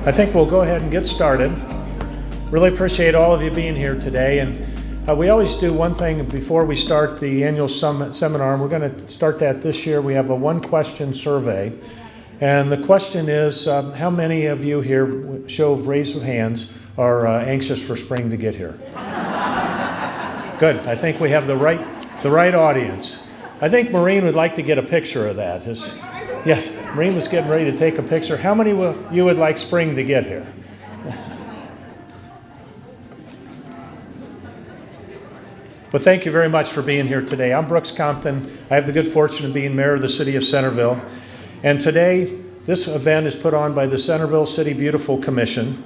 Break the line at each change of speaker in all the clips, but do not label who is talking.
I think we'll go ahead and get started. Really appreciate all of you being here today. And we always do one thing before we start the annual seminar, and we're going to start that this year. We have a one-question survey. And the question is, how many of you here, show of raise of hands, are anxious for spring to get here? Good. I think we have the right audience. I think Maureen would like to get a picture of that. Yes, Maureen was getting ready to take a picture. How many of you would like spring to get here? Well, thank you very much for being here today. I'm Brooks Compton. I have the good fortune of being mayor of the city of Centerville. And today, this event is put on by the Centerville City Beautiful Commission.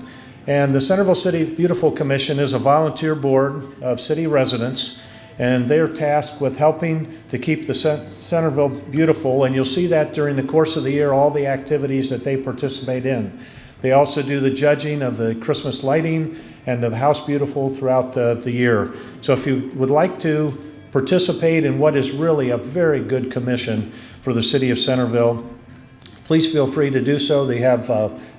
And the Centerville City Beautiful Commission is a volunteer board of city residents, and they're tasked with helping to keep the Centerville beautiful, and you'll see that during the course of the year, all the activities that they participate in. They also do the judging of the Christmas lighting and of the house beautiful throughout the year. So if you would like to participate in what is really a very good commission for the city of Centerville, please feel free to do so. They have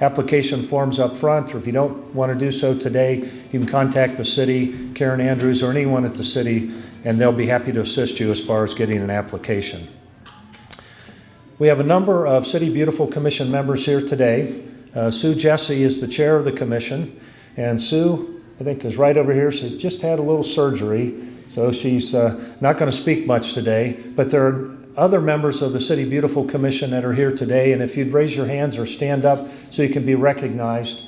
application forms up front, or if you don't want to do so today, you can contact the city, Karen Andrews, or anyone at the city, and they'll be happy to assist you as far as getting an application. We have a number of City Beautiful Commission members here today. Sue Jesse is the chair of the commission, and Sue, I think, is right over here. She's just had a little surgery, so she's not going to speak much today, but there are other members of the City Beautiful Commission that are here today, and if you'd raise your hands or stand up so you can be recognized,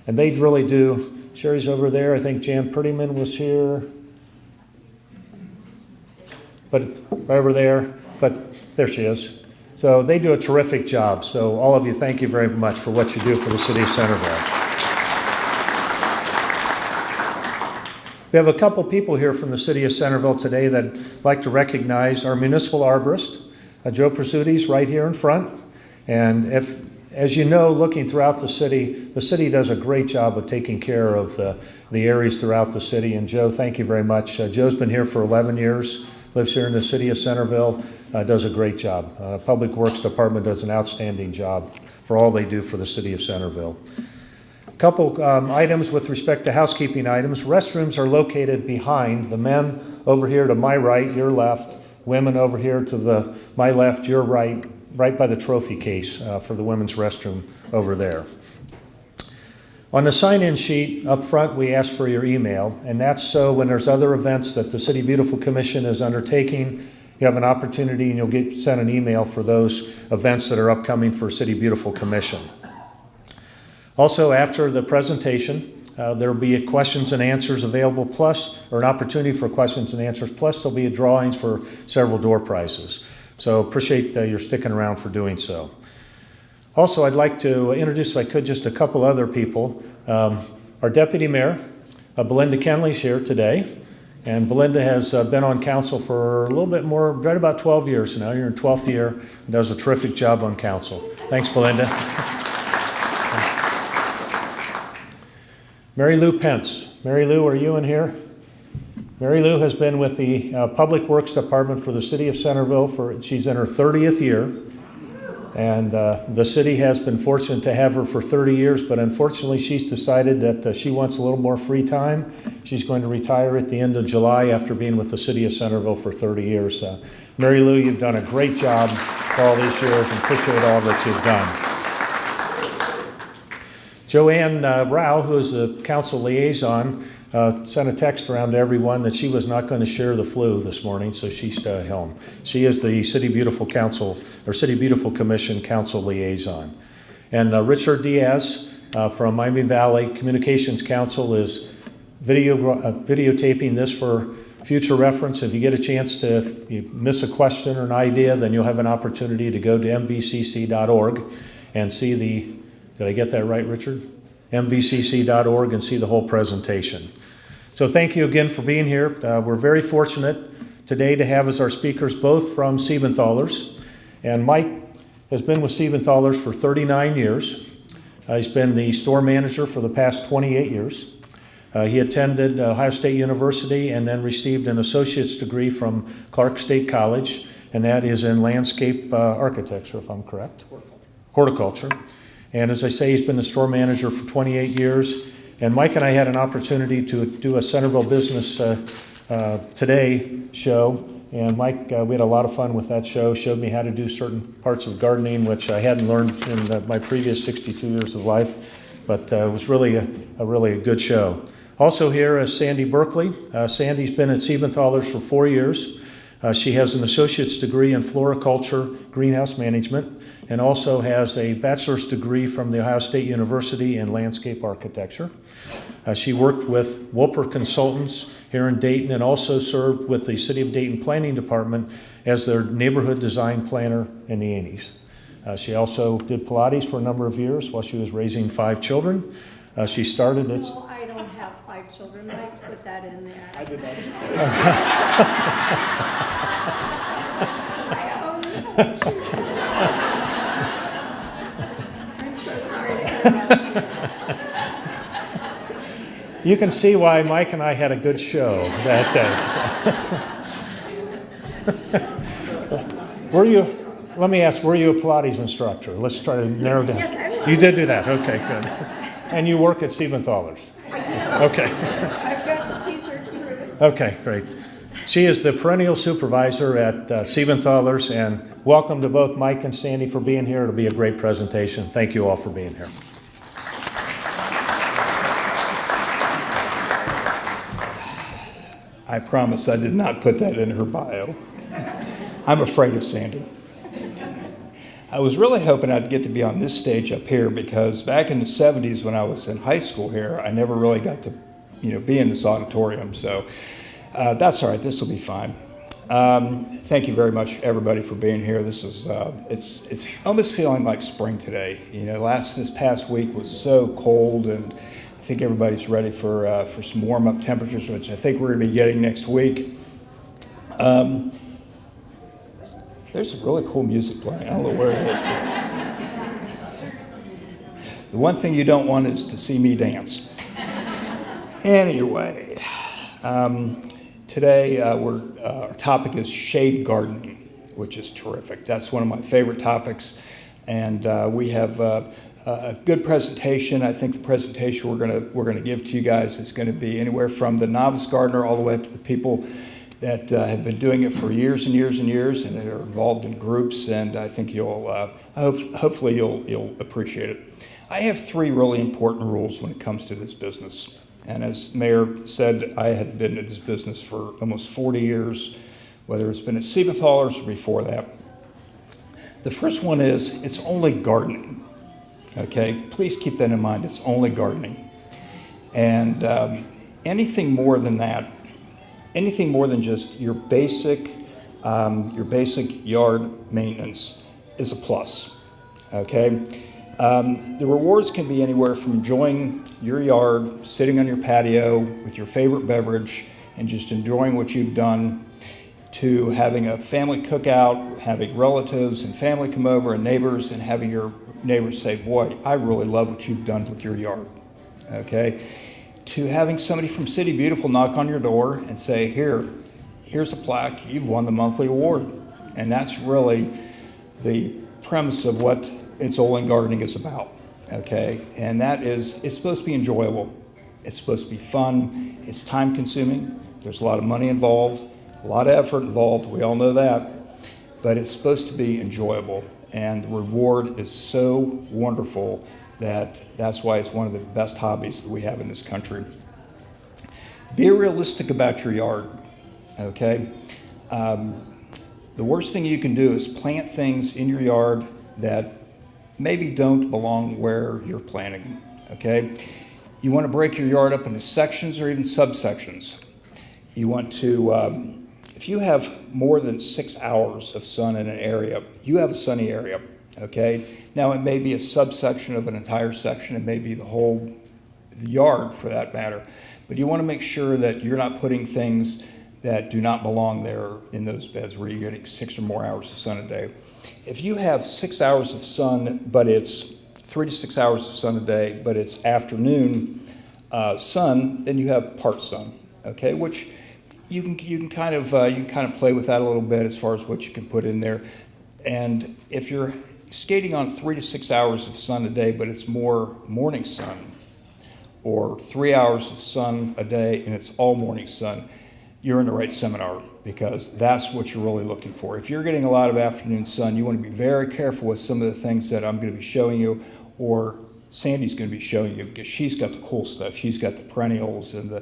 and they really do. Sherry's over there. I think Jan Prettyman was here, but right over there, but there she is. So they do a terrific job. So all of you, thank you very much for what you do for the city of Centerville. We have a couple people here from the city of Centerville today that I'd like to recognize. Our municipal arborist, Joe Pursuiti's right here in front. And as you know, looking throughout the city does a great job of taking care of the areas throughout the city. And Joe, thank you very much. Joe's been here for 11 years, lives here in the city of Centerville, does a great job. Public Works Department does an outstanding job for all they do for the city of Centerville. A couple items with respect to housekeeping items. Restrooms are located behind. The men over here to my right, your left. Women over here to my left, your right, right by the trophy case for the women's restroom over there. On the sign-in sheet up front, we ask for your email, and that's so when there's other events that the City Beautiful Commission is undertaking, you have an opportunity and you'll get sent an email for those events that are upcoming for City Beautiful Commission. Also, after the presentation, there will be a questions and answers available, plus, or an opportunity for questions and answers, plus there'll be a drawings for several door prizes. So appreciate your sticking around for doing so. Also, I'd like to introduce, if I could, just a couple other people. Our Deputy Mayor, Belinda Kenley's here today. And Belinda has been on council for a little bit more, right about 12 years now. You're in 12th year and does a terrific job on council. Thanks, Belinda. Mary Lou Pence. Mary Lou, are you in here? Mary Lou has been with the Public Works Department for the city of Centerville she's in her 30th year. And the city has been fortunate to have her for 30 years, but unfortunately she's decided that she wants a little more free time. She's going to retire at the end of July after being with the city of Centerville for 30 years. Mary Lou, you've done a great job for all these years and appreciate all that you've done. Joanne Rao, who is the council liaison, sent a text around to everyone that she was not going to share the flu this morning, so she stayed home. She is the City Beautiful Council, or City Beautiful Commission Council liaison. And Richard Diaz from Miami Valley Communications Council is videotaping this for future reference. If you get a chance to, if you miss a question or an idea, then you'll have an opportunity to go to mvcc.org and see did I get that right, Richard? mvcc.org and see the whole presentation. So thank you again for being here. We're very fortunate today to have as our speakers both from Siebenthalers. And Mike has been with Siebenthalers for 39 years. He's been the store manager for the past 28 years. He attended Ohio State University and then received an associate's degree from Clark State College, and that is in landscape architecture, if I'm correct. Horticulture. And as I say, he's been the store manager for 28 years. And Mike and I had an opportunity to do a Centerville Business Today show. And Mike, we had a lot of fun with that show, showed me how to do certain parts of gardening, which I hadn't learned in my previous 62 years of life. But it was really a good show. Also here is Sandy Berkeley. Sandy's been at Siebenthalers for 4 years. She has an associate's degree in floriculture, greenhouse management, and also has a bachelor's degree from The Ohio State University in landscape architecture. She worked with Wolper Consultants here in Dayton and also served with the City of Dayton Planning Department as their neighborhood design planner in the 80s. She also did Pilates for a number of years while she was raising 5 children. She started it.
No, I don't have 5 children. Mike put that in there.
I did not.
I'm so sorry to hear that.
You can see why Mike and I had a good show that day. Let me ask, were you a Pilates instructor? Let's try to narrow down.
Yes, I was.
You did do that, okay, good. And you work at Siebenthalers?
I do.
Okay.
I've got the t-shirt to prove it.
Okay, great. She is the perennial supervisor at Siebenthalers, and welcome to both Mike and Sandy for being here. It'll be a great presentation. Thank you all for being here.
I promise I did not put that in her bio. I'm afraid of Sandy. I was really hoping I'd get to be on this stage up here because back in the 70s when I was in high school here, I never really got to, be in this auditorium. So that's all right. This will be fine. Thank you very much, everybody, for being here. This is it's almost feeling like spring today. This past week was so cold, and I think everybody's ready for some warm-up temperatures, which I think we're going to be getting next week. There's some really cool music playing. I don't know where it is. But the one thing you don't want is to see me dance. Anyway, today our topic is shade gardening, which is terrific. That's one of my favorite topics, and we have a good presentation. I think the presentation we're gonna give to you guys is going to be anywhere from the novice gardener all the way up to the people that have been doing it for years and years and years, and that are involved in groups. And I think hopefully you'll appreciate it. I have 3 really important rules when it comes to this business. And as Mayor said, I had been in this business for almost 40 years, whether it's been at Siebenthalers or before that. The first one is it's only gardening. Okay, please keep that in mind. It's only gardening, and anything more than that. Anything more than just your basic yard maintenance is a plus, okay? The rewards can be anywhere from enjoying your yard, sitting on your patio with your favorite beverage and just enjoying what you've done, to having a family cookout, having relatives and family come over and neighbors, and having your neighbors say, boy, I really love what you've done with your yard, okay? To having somebody from City Beautiful knock on your door and say, here's a plaque, you've won the monthly award. And that's really the premise of what It's Only Gardening is about, okay? And that is, it's supposed to be enjoyable. It's supposed to be fun. It's time consuming. There's a lot of money involved, a lot of effort involved, we all know that. But it's supposed to be enjoyable. And the reward is so wonderful that's why it's one of the best hobbies that we have in this country. Be realistic about your yard, okay? The worst thing you can do is plant things in your yard that maybe don't belong where you're planting them, okay? You want to break your yard up into sections or even subsections. You want to, if you have more than 6 hours of sun in an area, you have a sunny area. Okay, now it may be a subsection of an entire section, it may be the whole yard for that matter, but you want to make sure that you're not putting things that do not belong there in those beds where you're getting 6 or more hours of sun a day. If you have 6 hours of sun, but it's 3 to 6 hours of sun a day, but it's afternoon sun, then you have part sun. Okay, which you can kind of play with that a little bit as far as what you can put in there, and if you're skating on 3 to 6 hours of sun a day, but it's more morning sun, or 3 hours of sun a day and it's all morning sun, you're in the right seminar, because that's what you're really looking for. If you're getting a lot of afternoon sun, you want to be very careful with some of the things that I'm going to be showing you, or Sandy's going to be showing you, because she's got the cool stuff. She's got the perennials and the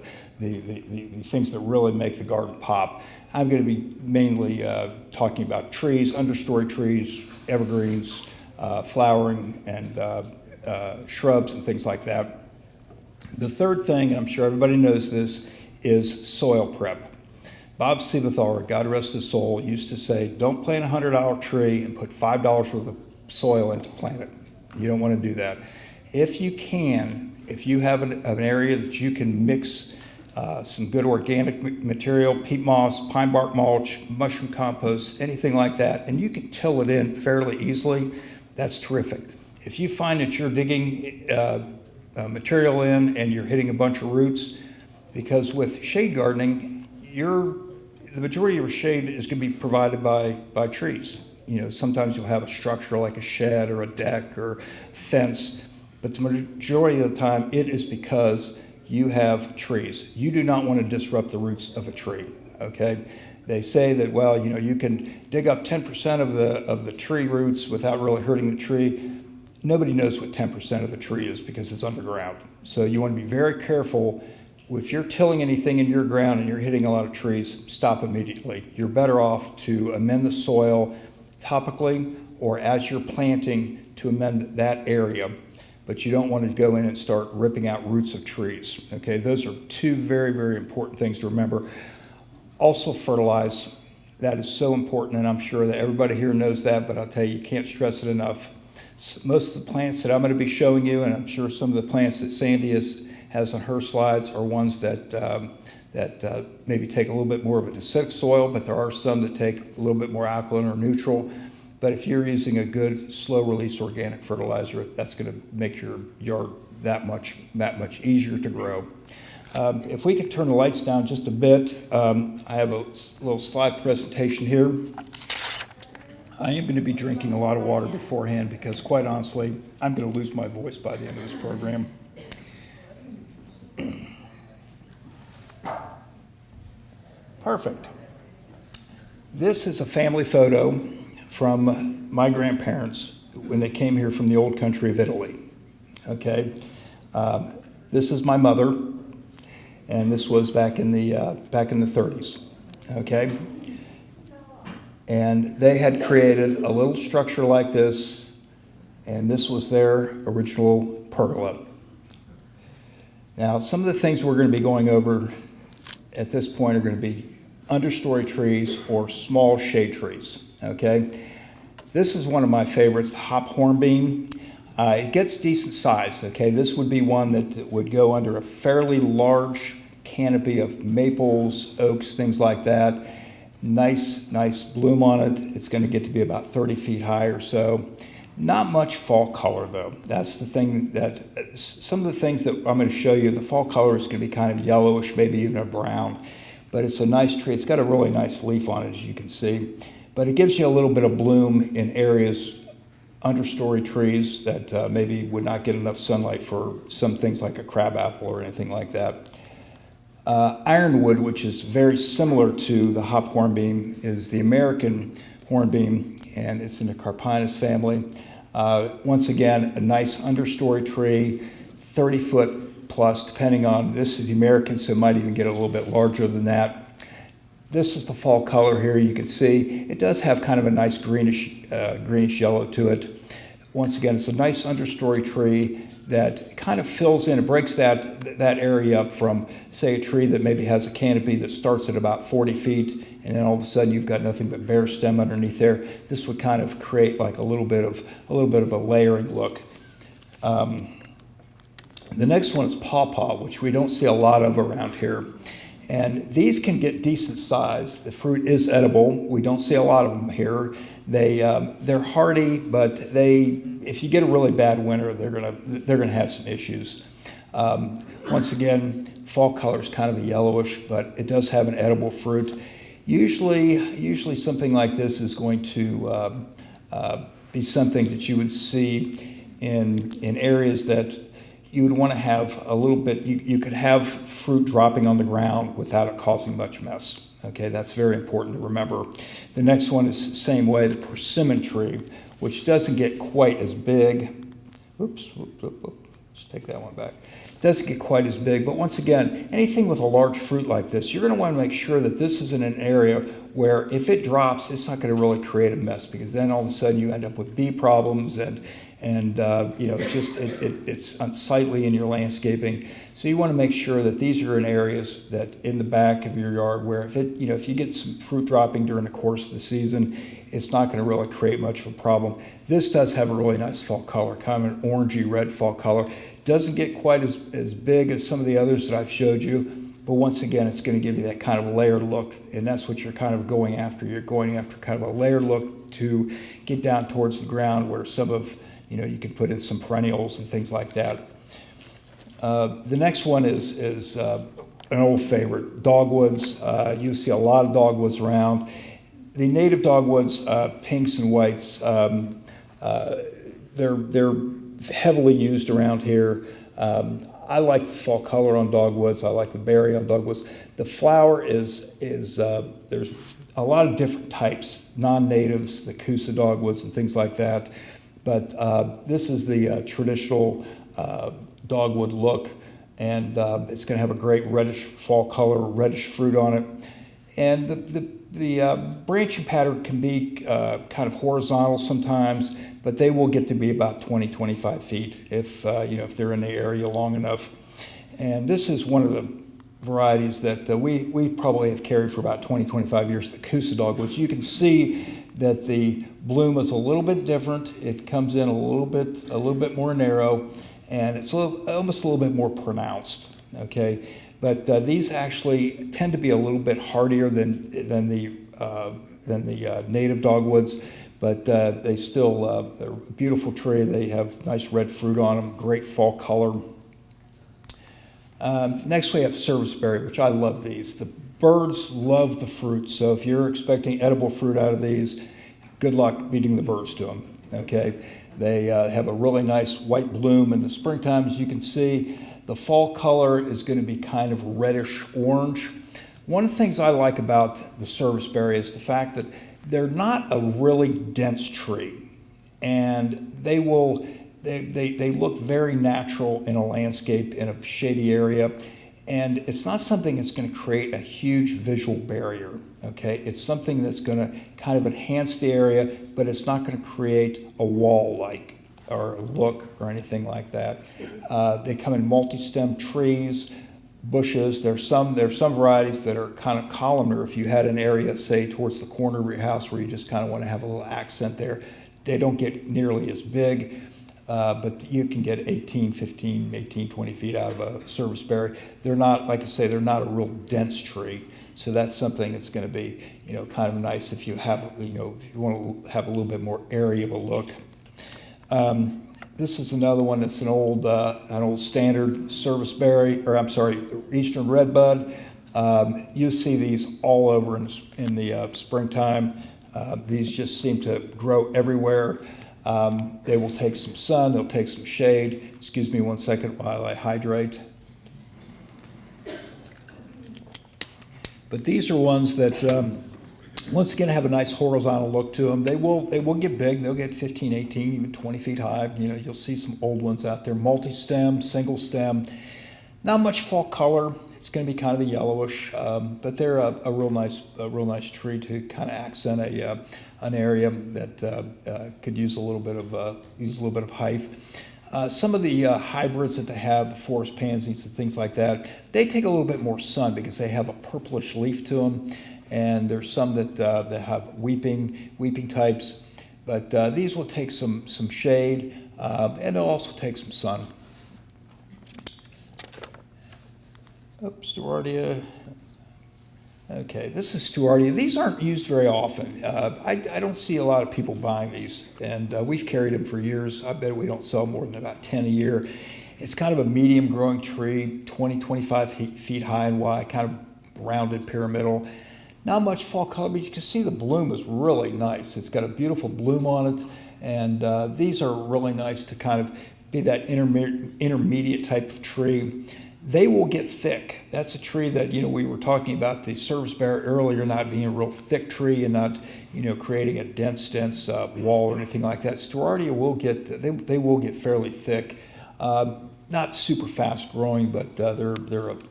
things that really make the garden pop. I'm going to be mainly talking about trees, understory trees, evergreens, flowering, and shrubs and things like that. The third thing, and I'm sure everybody knows this, is soil prep. Bob Siebethauer, God rest his soul, used to say, don't plant a $100 tree and put $5 worth of soil in to plant it. You don't want to do that. If you can, if you have an area that you can mix some good organic material, peat moss, pine bark mulch, mushroom compost, anything like that, and you can till it in fairly easily, that's terrific. If you find that you're digging material in and you're hitting a bunch of roots, because with shade gardening, the majority of your shade is going to be provided by trees. You know, sometimes you'll have a structure like a shed or a deck or fence, but the majority of the time it is because you have trees. You do not want to disrupt the roots of a tree, okay? They say that, well, you know, you can dig up 10% of the tree roots without really hurting the tree. Nobody knows what 10% of the tree is because it's underground. So you want to be very careful. If you're tilling anything in your ground and you're hitting a lot of trees, stop immediately. You're better off to amend the soil topically or as you're planting to amend that area. But you don't want to go in and start ripping out roots of trees. Okay, those are two very, very important things to remember. Also fertilize. That is so important, and I'm sure that everybody here knows that, but I'll tell you, you can't stress it enough. Most of the plants that I'm going to be showing you, and I'm sure some of the plants that Sandy has on her slides, are ones that maybe take a little bit more of an acidic soil, but there are some that take a little bit more alkaline or neutral. But if you're using a good slow-release organic fertilizer, that's going to make your yard that much easier to grow. If we could turn the lights down just a bit, I have a little slide presentation here. I am going to be drinking a lot of water beforehand because, quite honestly, I'm going to lose my voice by the end of this program. Perfect. This is a family photo from my grandparents when they came here from the old country of Italy. Okay, this is my mother, and this was back in the 30s. Okay, and they had created a little structure like this, and this was their original pergola. Now, some of the things we're going to be going over at this point are going to be understory trees or small shade trees. Okay, this is one of my favorites, the hop hornbeam. It gets decent size. Okay, this would be one that would go under a fairly large canopy of maples, oaks, things like that. Nice bloom on it. It's going to get to be about 30 feet high or so. Not much fall color though. That's the thing that, some of the things that I'm going to show you, the fall color is going to be kind of yellowish, maybe even a brown. But it's a nice tree. It's got a really nice leaf on it, as you can see. But it gives you a little bit of bloom in areas, understory trees that maybe would not get enough sunlight for some things like a crabapple or anything like that. Ironwood, which is very similar to the hop hornbeam, is the American hornbeam, and it's in the Carpinus family. Once again, a nice understory tree, 30 foot plus, depending on, this is the American, so it might even get a little bit larger than that. This is the fall color here. You can see it does have kind of a nice greenish yellow to it. Once again, it's a nice understory tree that kind of fills in, it breaks that area up from, say, a tree that maybe has a canopy that starts at about 40 feet, and then all of a sudden you've got nothing but bare stem underneath there. This would kind of create like a little bit of a layering look. The next one is pawpaw, which we don't see a lot of around here. And these can get decent size. The fruit is edible. We don't see a lot of them here. They're hardy, but if you get a really bad winter, they're gonna have some issues. Once again, fall color is kind of a yellowish, but it does have an edible fruit. Usually something like this is going to be something that you would see in areas that you would want to have a little bit, you could have fruit dropping on the ground without it causing much mess. Okay, that's very important to remember. The next one is the same way, the persimmon tree, which doesn't get quite as big. Oops, let's take that one back. Doesn't get quite as big, but once again, anything with a large fruit like this, you're going to want to make sure that this is in an area where if it drops, it's not going to really create a mess, because then all of a sudden you end up with bee problems and you know, it's unsightly in your landscaping. So you want to make sure that these are in areas that in the back of your yard where if you get some fruit dropping during the course of the season, it's not going to really create much of a problem. This does have a really nice fall color, kind of an orangey red fall color. Doesn't get quite as big as some of the others that I've showed you, but once again, it's going to give you that kind of layered look, and that's what you're kind of going after. You're going after kind of a layered look to get down towards the ground where some of, you can put in some perennials and things like that. The next one is an old favorite, dogwoods. You see a lot of dogwoods around. The native dogwoods, pinks and whites, they're heavily used around here. I like the fall color on dogwoods. I like the berry on dogwoods. The flower is there's a lot of different types, non-natives, the Kousa dogwoods and things like that. But this is the traditional dogwood look, and it's going to have a great reddish fall color, reddish fruit on it. And the branching pattern can be kind of horizontal sometimes, but they will get to be about 20, 25 feet if they're in the area long enough. And this is one of the varieties that we probably have carried for about 20, 25 years, the Kousa dogwoods. You can see that the bloom is a little bit different. It comes in a little bit more narrow, and it's almost a little bit more pronounced. Okay, but these actually tend to be a little bit hardier than the native dogwoods, but they still they're a beautiful tree. They have nice red fruit on them, great fall color. Next we have Serviceberry, which I love these. The birds love the fruit, so if you're expecting edible fruit out of these, good luck beating the birds to them, okay? They have a really nice white bloom in the springtime, as you can see. The fall color is going to be kind of reddish orange. One of the things I like about the Serviceberry is the fact that they're not a really dense tree, and they look very natural in a landscape, in a shady area. And it's not something that's going to create a huge visual barrier, okay? It's something that's going to kind of enhance the area, but it's not going to create a wall-like or a look or anything like that. They come in multi-stem trees, bushes. There's some varieties that are kind of columnar. If you had an area, say, towards the corner of your house where you just kind of want to have a little accent there, they don't get nearly as big. But you can get 18, 20 feet out of a Serviceberry. They're not, like I say, they're not a real dense tree. So that's something that's going to be, kind of nice if you have, if you want to have a little bit more airy of a look. This is another one that's an old standard Serviceberry, or I'm sorry, Eastern Redbud. You see these all over in the springtime. These just seem to grow everywhere. They will take some sun, they'll take some shade. Excuse me one second while I hydrate. But these are ones that, once again, have a nice horizontal look to them. They will get big. They'll get 15, 18, even 20 feet high. You'll see some old ones out there. Multi-stem, single stem. Not much fall color. It's going to be kind of a yellowish, but they're a real nice tree to kind of accent an area that could use a little bit of height. Some of the hybrids that they have, the forest pansies and things like that, they take a little bit more sun because they have a purplish leaf to them, and there's some that have weeping types, but these will take some shade, and they'll also take some sun. Stewartia. Okay, this is Stewartia. These aren't used very often. I don't see a lot of people buying these, and we've carried them for years. I bet we don't sell more than about 10 a year. It's kind of a medium growing tree, 20, 25 feet high and wide, kind of rounded pyramidal. Not much fall color, but you can see the bloom is really nice. It's got a beautiful bloom on it, And these are really nice to kind of be that intermediate type of tree. They will get thick. That's a tree that, we were talking about the Serviceberry earlier not being a real thick tree and not, creating a dense wall or anything like that. Stewartia will they will get fairly thick. Not super fast growing, but they're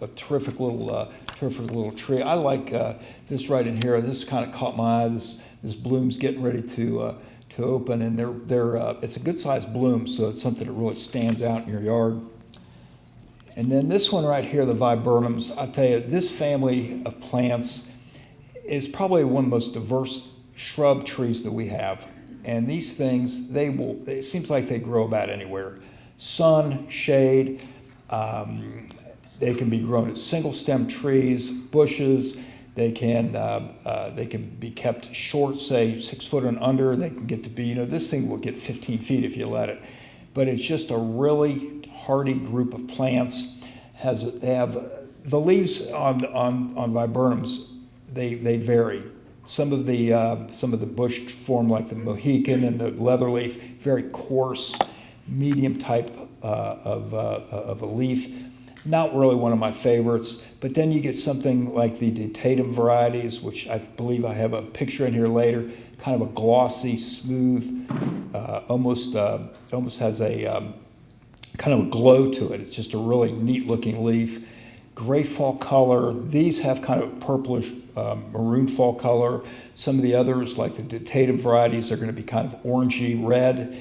a terrific little tree. I like this right in here. This kind of caught my eye. This bloom's getting ready to open, and it's a good sized bloom, so it's something that really stands out in your yard. And then this one right here, the viburnums, I tell you, this family of plants is probably one of the most diverse shrub trees that we have. And these things, it seems like they grow about anywhere. Sun, shade, they can be grown as single stem trees, bushes. They can be kept short, say 6 foot and under. They can get to be, this thing will get 15 feet if you let it. But it's just a really hardy group of plants. They have the leaves on viburnums. They vary. Some of the bush form like the Mohican and the leatherleaf, very coarse, medium type of a leaf. Not really one of my favorites. But then you get something like the dentatum varieties, which I believe I have a picture in here later. Kind of a glossy, smooth, almost has a kind of a glow to it. It's just a really neat looking leaf. Gray fall color. These have kind of a purplish maroon fall color. Some of the others, like the dentatum varieties, are going to be kind of orangey red.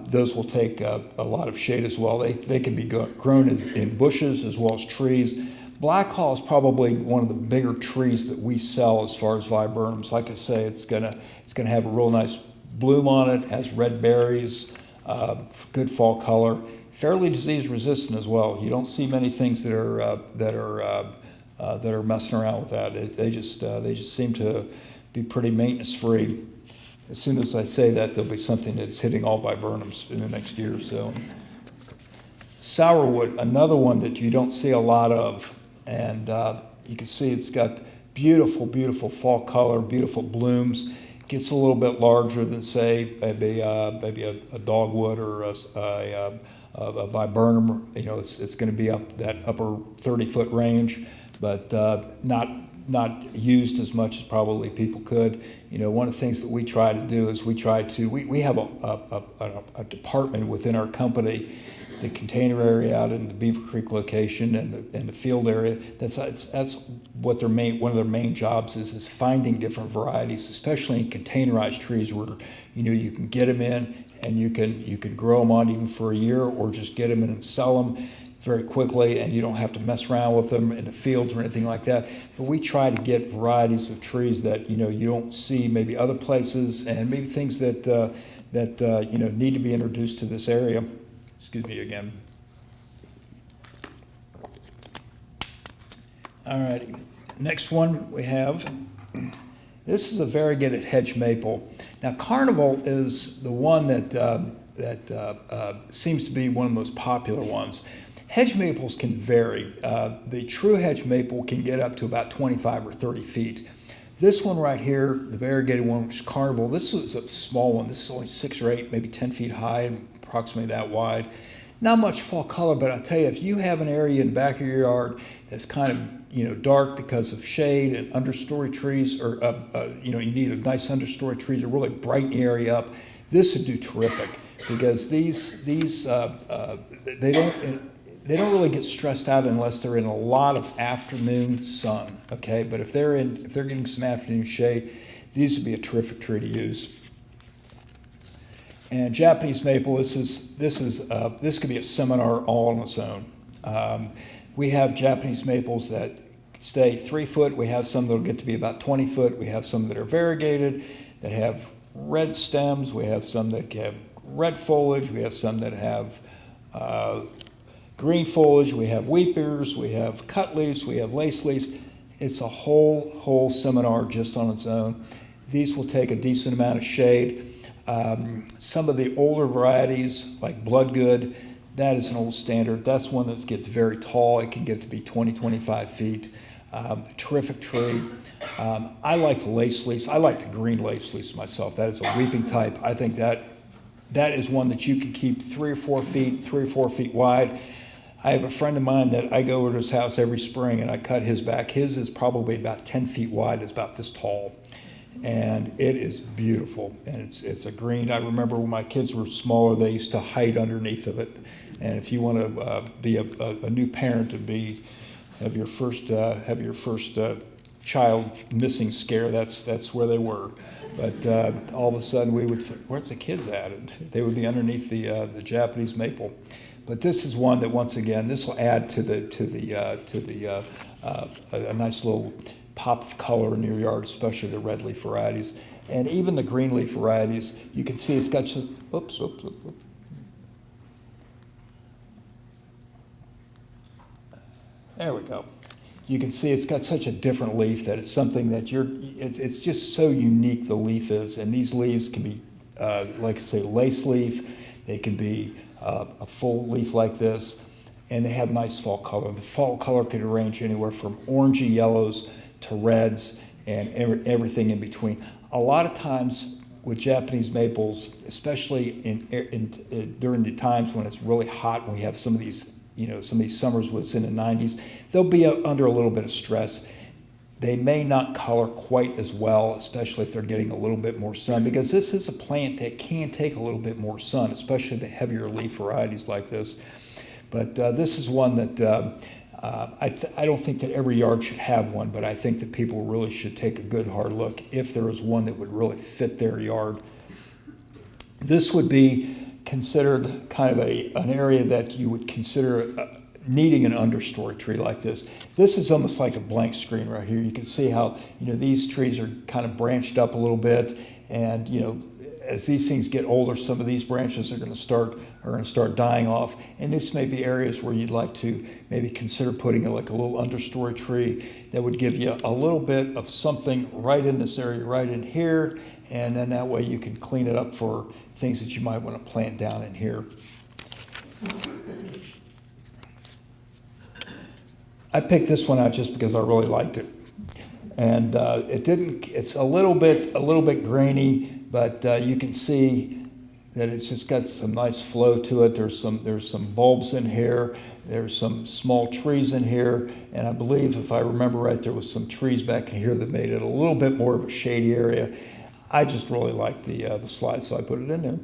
Those will take a lot of shade as well. They can be grown in bushes as well as trees. Blackhaw is probably one of the bigger trees that we sell as far as viburnums. Like I say, it's gonna have a real nice bloom on it. Has red berries, good fall color, fairly disease resistant as well. You don't see many things that are messing around with that. They just seem to be pretty maintenance free. As soon as I say that, there'll be something that's hitting all viburnums in the next year or so. Sourwood, another one that you don't see a lot of. And you can see it's got beautiful, beautiful fall color, beautiful blooms. Gets a little bit larger than, say, maybe a dogwood or a viburnum. It's going to be up that upper 30-foot range, but not used as much as probably people could. One of the things that we try to do is we have a department within our company, the container area out in the Beaver Creek location and the field area. That's what one of their main jobs is finding different varieties, especially in containerized trees where you can get them in and you can grow them on even for a year, or just get them in and sell them very quickly, and you don't have to mess around with them in the fields or anything like that. But we try to get varieties of trees that you don't see maybe other places, and maybe things that need to be introduced to this area. Excuse me again. All righty. Next one we have. This is a variegated hedge maple. Now, Carnival is the one that seems to be one of the most popular ones. Hedge maples can vary. The true hedge maple can get up to about 25 or 30 feet. This one right here, the variegated one, which is Carnival, this is a small one. This is only 6 or 8, maybe 10 feet high and approximately that wide. Not much fall color, but I'll tell you, if you have an area in the back of your yard that's kind of dark because of shade and understory trees, or you need a nice understory tree to really brighten the area up, this would do terrific, because these they don't really get stressed out unless they're in a lot of afternoon sun. Okay, but if they're getting some afternoon shade, these would be a terrific tree to use. And Japanese maple, this could be a seminar all on its own. We have Japanese maples that stay 3 foot. We have some that'll get to be about 20 foot. We have some that are variegated, that have red stems. We have some that have red foliage. We have some that have green foliage. We have weepers. We have cut leaves. We have lace leaves. It's a whole seminar just on its own. These will take a decent amount of shade. Some of the older varieties, like Bloodgood, that is an old standard. That's one that gets very tall. It can get to be 20, 25 feet. Terrific tree. I like the lace leaves. I like the green lace leaves myself. That is a weeping type. I think that that is one that you can keep 3 or 4 feet wide. I have a friend of mine that I go over to his house every spring and I cut his back. His is probably about 10 feet wide, it's about this tall. And it is beautiful, and it's a green. I remember when my kids were smaller, they used to hide underneath of it. And if you want to be a new parent and have your first child missing scare, that's where they were. But all of a sudden we would, where's the kids at? And they would be underneath the Japanese maple. But this is one that, once again, this will add to a nice little pop of color in your yard, especially the red leaf varieties. And even the green leaf varieties, you can see it's got some, oops. There we go. You can see it's got such a different leaf that it's something that it's just so unique, the leaf is. And these leaves can be, like I say, lace leaf. They can be a full leaf like this. And they have nice fall color. The fall color can range anywhere from orangey yellows to reds and everything in between. A lot of times with Japanese maples, especially during the times when it's really hot, when we have some of these summers when it's in the 90s, they'll be under a little bit of stress. They may not color quite as well, especially if they're getting a little bit more sun, because this is a plant that can take a little bit more sun, especially the heavier leaf varieties like this. But this is one that I don't think that every yard should have one, but I think that people really should take a good hard look if there is one that would really fit their yard. This would be considered kind of an area that you would consider needing an understory tree like this. This is almost like a blank screen right here. You can see how these trees are kind of branched up a little bit, and as these things get older, some of these branches are going to start dying off. And this may be areas where you'd like to maybe consider putting like a little understory tree that would give you a little bit of something right in this area, right in here, and then that way you can clean it up for things that you might want to plant down in here. I picked this one out just because I really liked it. And it's a little bit grainy, but you can see that it's just got some nice flow to it. There's some bulbs in here. There's some small trees in here. And I believe, if I remember right, there was some trees back in here that made it a little bit more of a shady area. I just really liked the slide, so I put it in there.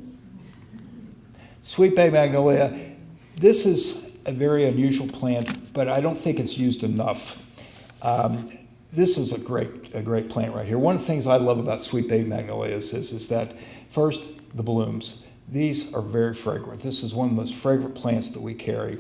Sweetbay Magnolia. This is a very unusual plant, but I don't think it's used enough. This is a great plant right here. One of the things I love about Sweetbay Magnolias is that, first, the blooms. These are very fragrant. This is one of the most fragrant plants that we carry.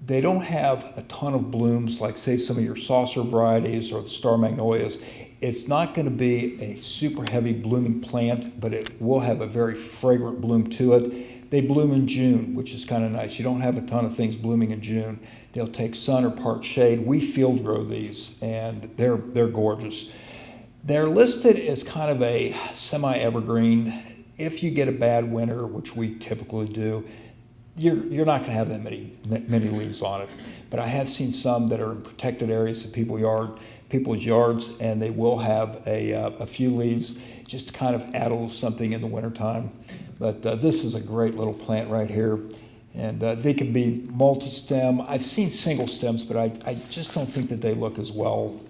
They don't have a ton of blooms like, say, some of your saucer varieties or the star magnolias. It's not going to be a super heavy blooming plant, but it will have a very fragrant bloom to it. They bloom in June, which is kind of nice. You don't have a ton of things blooming in June. They'll take sun or part shade. We field grow these, and they're gorgeous. They're listed as kind of a semi-evergreen. If you get a bad winter, which we typically do, you're not going to have that many leaves on it. But I have seen some that are in protected areas of people's yards, and they will have a few leaves just to kind of add a little something in the wintertime. But this is a great little plant right here. And they can be multi-stem. I've seen single stems, but I just don't think that they look as well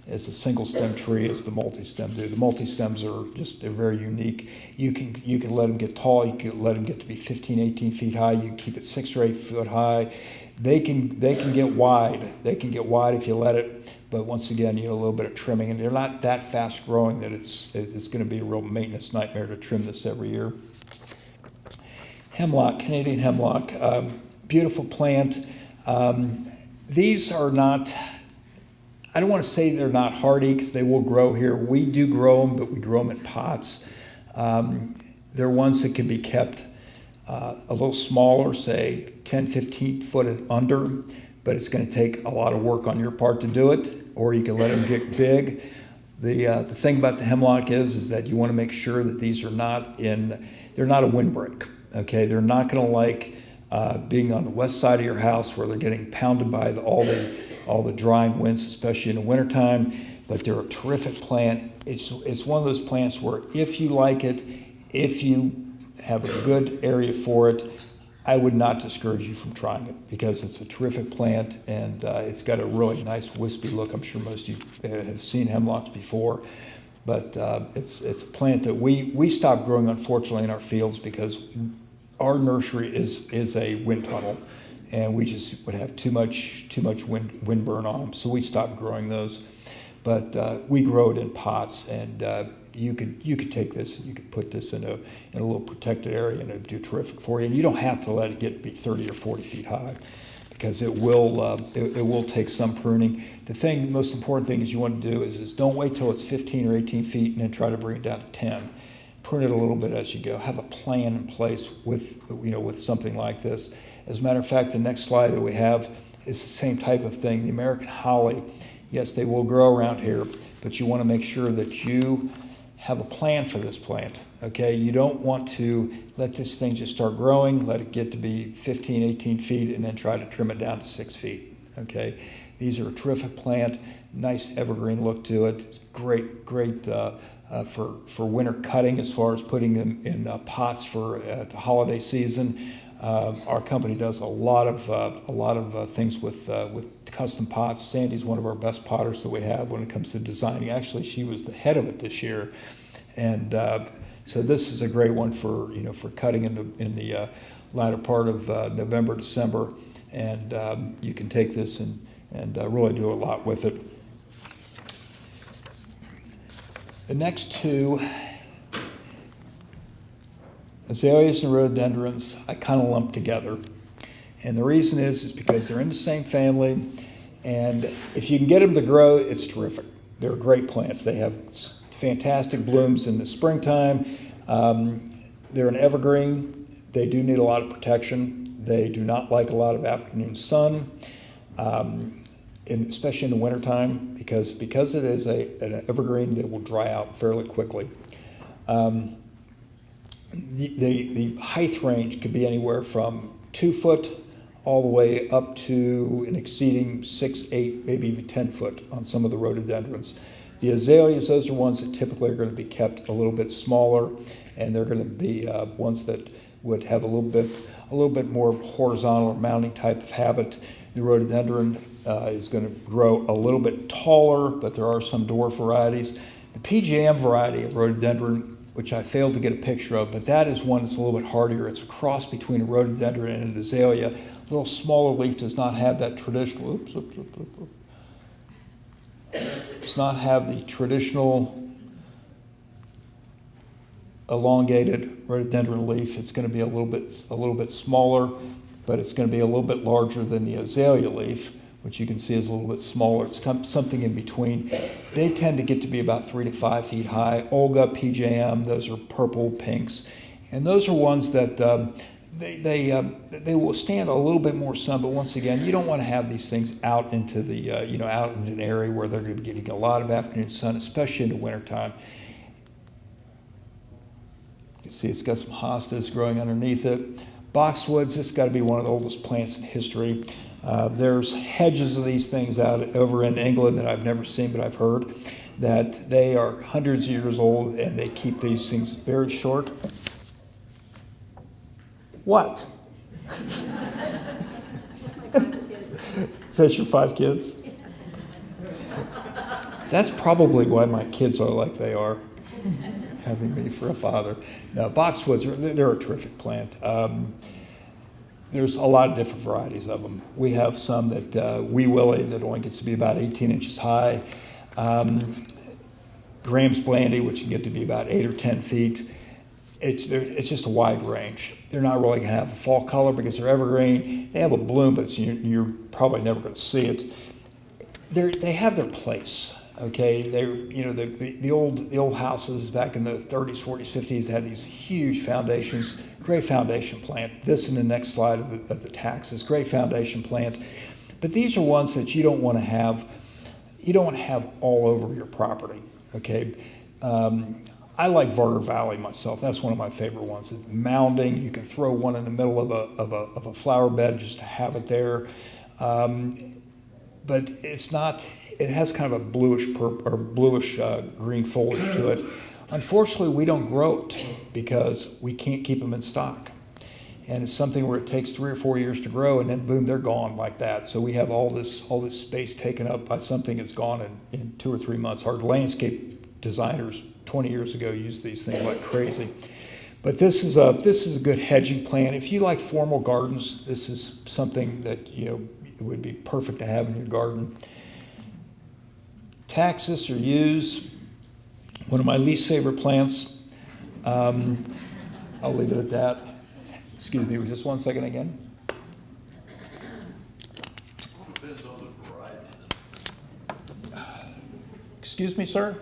as a single stem tree as the multi-stem do. The multi-stems they're very unique. You can let them get tall. You can let them get to be 15, 18 feet high. You can keep it 6 or 8 foot high. They can get wide. They can get wide if you let it. But once again, a little bit of trimming, and they're not that fast growing that it's going to be a real maintenance nightmare to trim this every year. Hemlock, Canadian hemlock, beautiful plant. These are not, I don't want to say they're not hardy because they will grow here. We do grow them, but we grow them in pots. They're ones that can be kept a little smaller, say 10, 15 foot and under, but it's going to take a lot of work on your part to do it, or you can let them get big. The thing about the hemlock is that you want to make sure that these are they're not a windbreak. Okay, they're not going to like being on the west side of your house where they're getting pounded by all the drying winds, especially in the wintertime. But they're a terrific plant. It's one of those plants where if you like it, if you have a good area for it, I would not discourage you from trying it because it's a terrific plant and it's got a really nice wispy look. I'm sure most of you have seen hemlocks before, but it's a plant that we stopped growing, unfortunately, in our fields because our nursery is a wind tunnel, and we just would have too much wind burn on them, so we stopped growing those. But we grow it in pots, and you could take this and you could put this in a little protected area, and it'd do terrific for you. And you don't have to let it get to be 30 or 40 feet high, because it will take some pruning. The most important thing is you want to do is don't wait till it's 15 or 18 feet and then try to bring it down to 10. Prune it a little bit as you go. Have a plan in place with something like this. As a matter of fact, the next slide that we have is the same type of thing. The American holly, yes, they will grow around here, but you want to make sure that you have a plan for this plant, okay? You don't want to let this thing just start growing, let it get to be 15, 18 feet, and then try to trim it down to 6 feet, okay? These are a terrific plant, nice evergreen look to it. It's great for winter cutting as far as putting them in pots for the holiday season. Our company does a lot of things with custom pots. Sandy's one of our best potters that we have when it comes to designing. Actually, she was the head of it this year, and so this is a great one for cutting in the latter part of November, December, and you can take this and really do a lot with it. The next two, azaleas and rhododendrons, I kind of lump together. And the reason is because they're in the same family, and if you can get them to grow, it's terrific. They're great plants. They have fantastic blooms in the springtime. They're an evergreen. They do need a lot of protection. They do not like a lot of afternoon sun, especially in the wintertime, because it is an evergreen, they will dry out fairly quickly. The height range could be anywhere from 2 foot all the way up to and exceeding 6, 8, maybe even 10 foot on some of the rhododendrons. The azaleas, those are ones that typically are going to be kept a little bit smaller, and they're going to be ones that would have a little bit more horizontal or mounting type of habit. The rhododendron is going to grow a little bit taller, but there are some dwarf varieties. The PGM variety of rhododendron, which I failed to get a picture of, but that is one that's a little bit hardier. It's a cross between a rhododendron and an azalea. A little smaller leaf, does not have that traditional, does not have the traditional elongated rhododendron leaf. It's going to be a little bit smaller, but it's going to be a little bit larger than the azalea leaf, which you can see is a little bit smaller. It's something in between. They tend to get to be about 3 to 5 feet high. Olga, PJM, those are purple, pinks, and those are ones that they will stand a little bit more sun. But once again, you don't want to have these things out into the out in an area where they're going to be getting a lot of afternoon sun, especially in the wintertime. You can see it's got some hostas growing underneath it. Boxwoods, this has got to be one of the oldest plants in history. There's hedges of these things out over in England that I've never seen, but I've heard that they are hundreds of years old and they keep these things very short. What? That's your 5 kids? That's probably why my kids are like they are, having me for a father. Now, boxwoods, they're a terrific plant. There's a lot of different varieties of them. We have some that Wee Willie that only gets to be about 18 inches high. Graham's Blandy, which can get to be about 8 or 10 feet. It's just a wide range. They're not really going to have a fall color because they're evergreen. They have a bloom, but you're probably never going to see it. They have their place. Okay, the old houses back in the 30s, 40s, 50s had these huge foundations. Great foundation plant. This in the next slide of the taxus. Great foundation plant. But these are ones that you don't want to have. You don't want to have all over your property. Okay. I like Varder Valley myself. That's one of my favorite ones. It's mounding. You can throw one in the middle of a flower bed just to have it there. But it's not. It has kind of a bluish green foliage to it. Unfortunately, we don't grow it because we can't keep them in stock. And it's something where it takes 3 or 4 years to grow, and then boom, they're gone like that. So we have all this space taken up by something that's gone in 2 or 3 months. Our landscape designers 20 years ago used these things like crazy. But this is a good hedging plant. If you like formal gardens, this is something that it would be perfect to have in your garden. Taxus or yews, one of my least favorite plants. I'll leave it at that. Excuse me, just 1 second again.
Depends on the variety.
Excuse me, sir?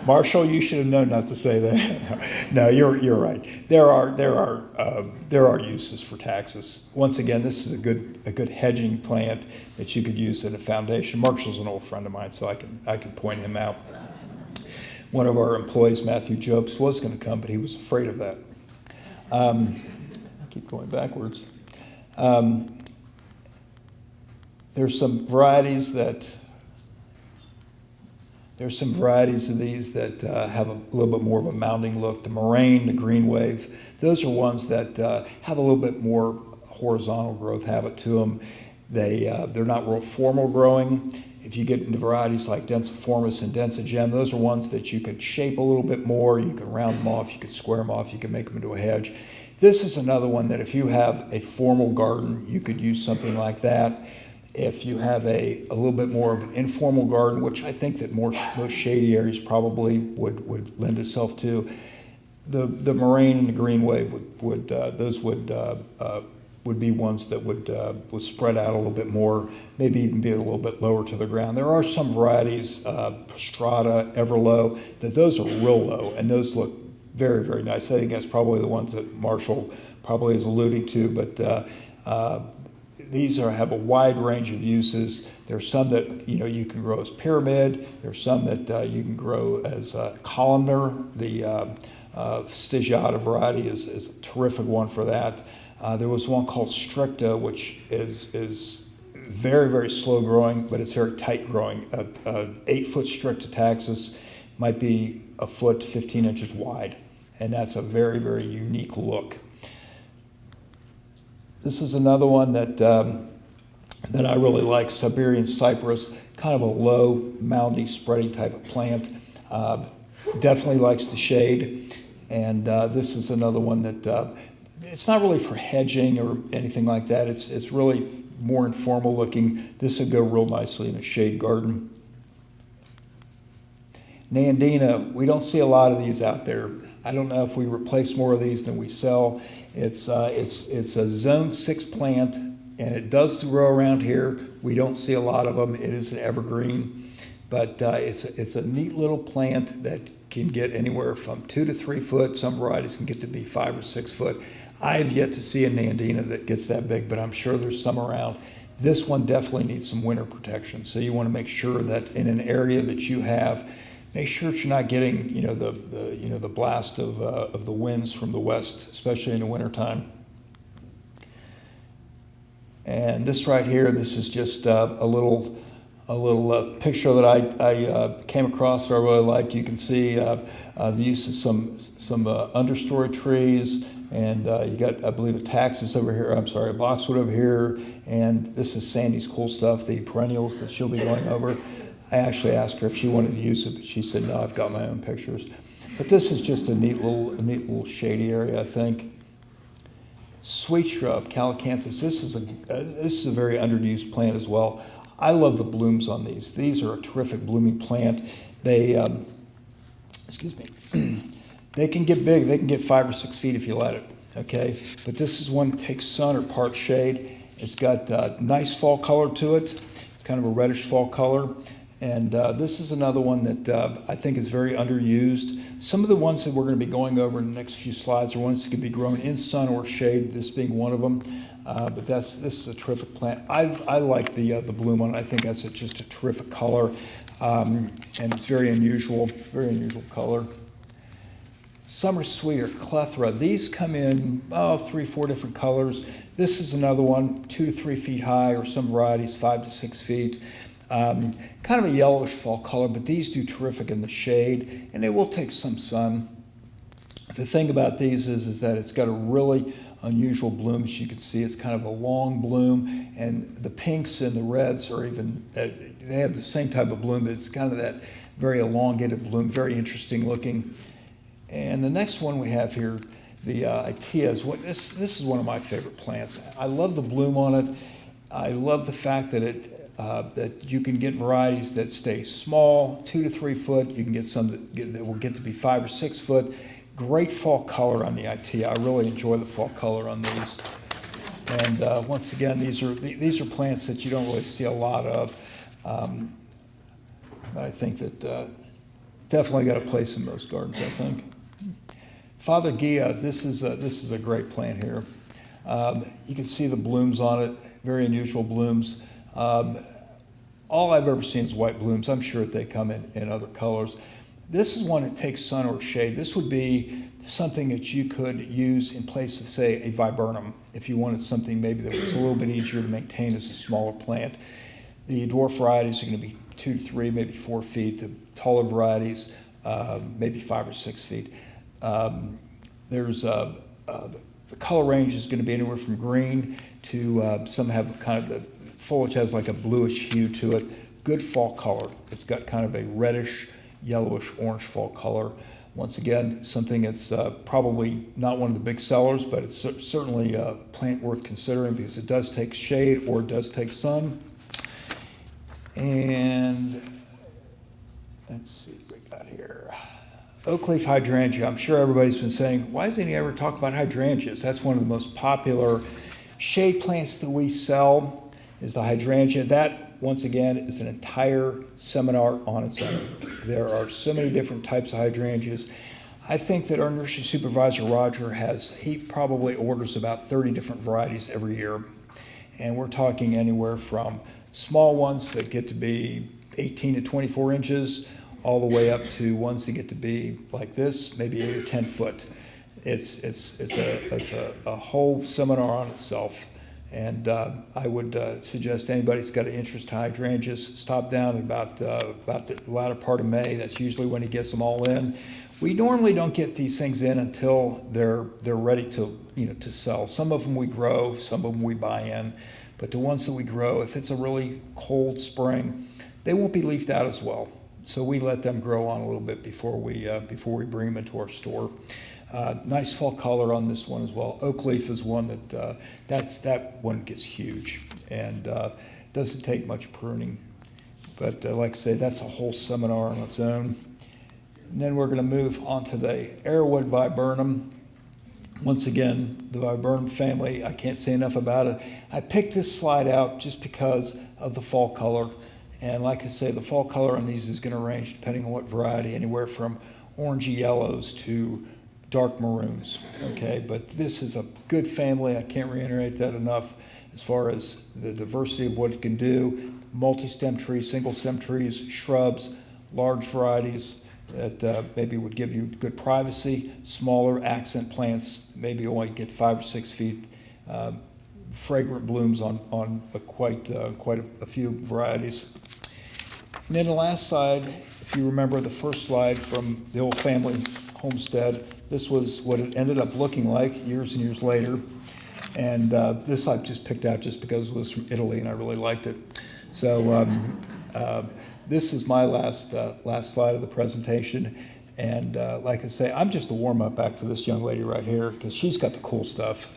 Marshall, you should have known not to say that. No, you're right. There are uses for taxus. Once again, this is a good hedging plant that you could use in a foundation. Marshall's an old friend of mine, so I can point him out. One of our employees, Matthew Jobs, was going to come, but he was afraid of that. I keep going backwards. There's some varieties of these that have a little bit more of a mounding look. The moraine, the green wave, those are ones that have a little bit more horizontal growth habit to them. They're not real formal growing. If you get into varieties like densiformis and densigem, those are ones that you could shape a little bit more. You could round them off, you could square them off, you could make them into a hedge. This is another one that if you have a formal garden, you could use something like that. If you have a little bit more of an informal garden, which I think that most shady areas probably would lend itself to, the moraine and the green wave would be ones that would spread out a little bit more, maybe even be a little bit lower to the ground. There are some varieties, Strata, Everlow, that those are real low, and those look very, very nice. I think that's probably the ones that Marshall probably is alluding to, but these have a wide range of uses. There's some that you can grow as pyramid. There's some that you can grow as columnar. The Stygiata variety is a terrific one for that. There was one called Stricta, which is very, very slow growing, but it's very tight growing. 8-foot Stricta taxus might be a foot, 15 inches wide, and that's a very, very unique look. This is another one that I really like, Siberian cypress, kind of a low, moundy, spreading type of plant. Definitely likes the shade, and this is another one that it's not really for hedging or anything like that. It's really more informal looking. This would go real nicely in a shade garden. Nandina, we don't see a lot of these out there. I don't know if we replace more of these than we sell. It's a zone 6 plant, and it does grow around here. We don't see a lot of them. It is an evergreen, but it's a neat little plant that can get anywhere from 2 to 3 foot. Some varieties can get to be 5 or 6 foot. I have yet to see a Nandina that gets that big, but I'm sure there's some around. This one definitely needs some winter protection, so you want to make sure that in an area that you have, make sure that you're not getting the blast of the winds from the west, especially in the wintertime. And this right here, this is just a little picture that I came across that I really liked. You can see the use of some understory trees, and you got, I believe, a taxus over here. I'm sorry, a boxwood over here, and this is Sandy's cool stuff, the perennials that she'll be going over. I actually asked her if she wanted to use it, but she said no. I've got my own pictures. But this is just a neat little shady area, I think. Sweet shrub, Calacanthus. This is a very underused plant as well. I love the blooms on these. These are a terrific blooming plant. They, they can get big. They can get 5 or 6 feet if you let it. Okay, but this is one that takes sun or part shade. It's got nice fall color to it. It's kind of a reddish fall color. And this is another one that I think is very underused. Some of the ones that we're going to be going over in the next few slides are ones that can be grown in sun or shade, this being one of them. But this is a terrific plant. I like the bloom on it. I think that's just a terrific color. And it's very unusual color. Summer Sweeter, Clethra. These come in 3-4 different colors. This is another one, 2 to 3 feet high, or some varieties 5 to 6 feet. Kind of a yellowish fall color, but these do terrific in the shade, and they will take some sun. The thing about these is that it's got a really unusual bloom. As you can see, it's kind of a long bloom, and the pinks and the reds are even, they have the same type of bloom, but it's kind of that very elongated bloom, very interesting looking. And the next one we have here, the Iteas. This is one of my favorite plants. I love the bloom on it. I love the fact that that you can get varieties that stay small, 2 to 3 foot. You can get some that will get to be 5 or 6 foot. Great fall color on the Itea. I really enjoy the fall color on these. And once again, these are plants that you don't really see a lot of. I think that definitely got a place in most gardens, I think. Fothergilla, this is a great plant here. You can see the blooms on it, very unusual blooms. All I've ever seen is white blooms. I'm sure that they come in other colors. This is one that takes sun or shade. This would be something that you could use in place of, say, a viburnum, if you wanted something maybe that was a little bit easier to maintain as a smaller plant. The dwarf varieties are going to be 2 to 3, maybe 4 feet. The taller varieties, maybe 5 or 6 feet. The color range is going to be anywhere from green to some have kind of the foliage has like a bluish hue to it. Good fall color. It's got kind of a reddish, yellowish, orange fall color. Once again, something that's probably not one of the big sellers, but it's certainly a plant worth considering because it does take shade or it does take sun. And let's see what we got here. Oakleaf Hydrangea. I'm sure everybody's been saying, why doesn't he ever talk about hydrangeas? That's one of the most popular shade plants that we sell is the hydrangea. That, once again, is an entire seminar on its own. There are so many different types of hydrangeas. I think that our nursery supervisor, Roger, he probably orders about 30 different varieties every year. And we're talking anywhere from small ones that get to be 18 to 24 inches, all the way up to ones that get to be like this, maybe 8 or 10 foot. It's a whole seminar on itself. And I would suggest anybody who's got an interest in hydrangeas, stop down about the latter part of May. That's usually when he gets them all in. We normally don't get these things in until they're ready to sell. Some of them we grow, some of them we buy in. But the ones that we grow, if it's a really cold spring, they won't be leafed out as well. So we let them grow on a little bit before we bring them into our store. Nice fall color on this one as well. Oakleaf is one that one gets huge and doesn't take much pruning. But like I say, that's a whole seminar on its own. And then we're going to move on to the Arrowwood Viburnum. Once again, the Viburnum family, I can't say enough about it. I picked this slide out just because of the fall color. And like I say, the fall color on these is going to range, depending on what variety, anywhere from orangey yellows to dark maroons, okay? But this is a good family. I can't reiterate that enough as far as the diversity of what it can do. Multi-stem trees, single-stem trees, shrubs, large varieties that maybe would give you good privacy. Smaller accent plants, maybe only get 5 or 6 feet. Fragrant blooms on quite a few varieties. And then the last slide, if you remember the first slide from the old family homestead, this was what it ended up looking like years and years later. And this I just picked out just because it was from Italy and I really liked it. So this is my last slide of the presentation. And like I say, I'm just a warm-up act for this young lady right here because she's got the cool stuff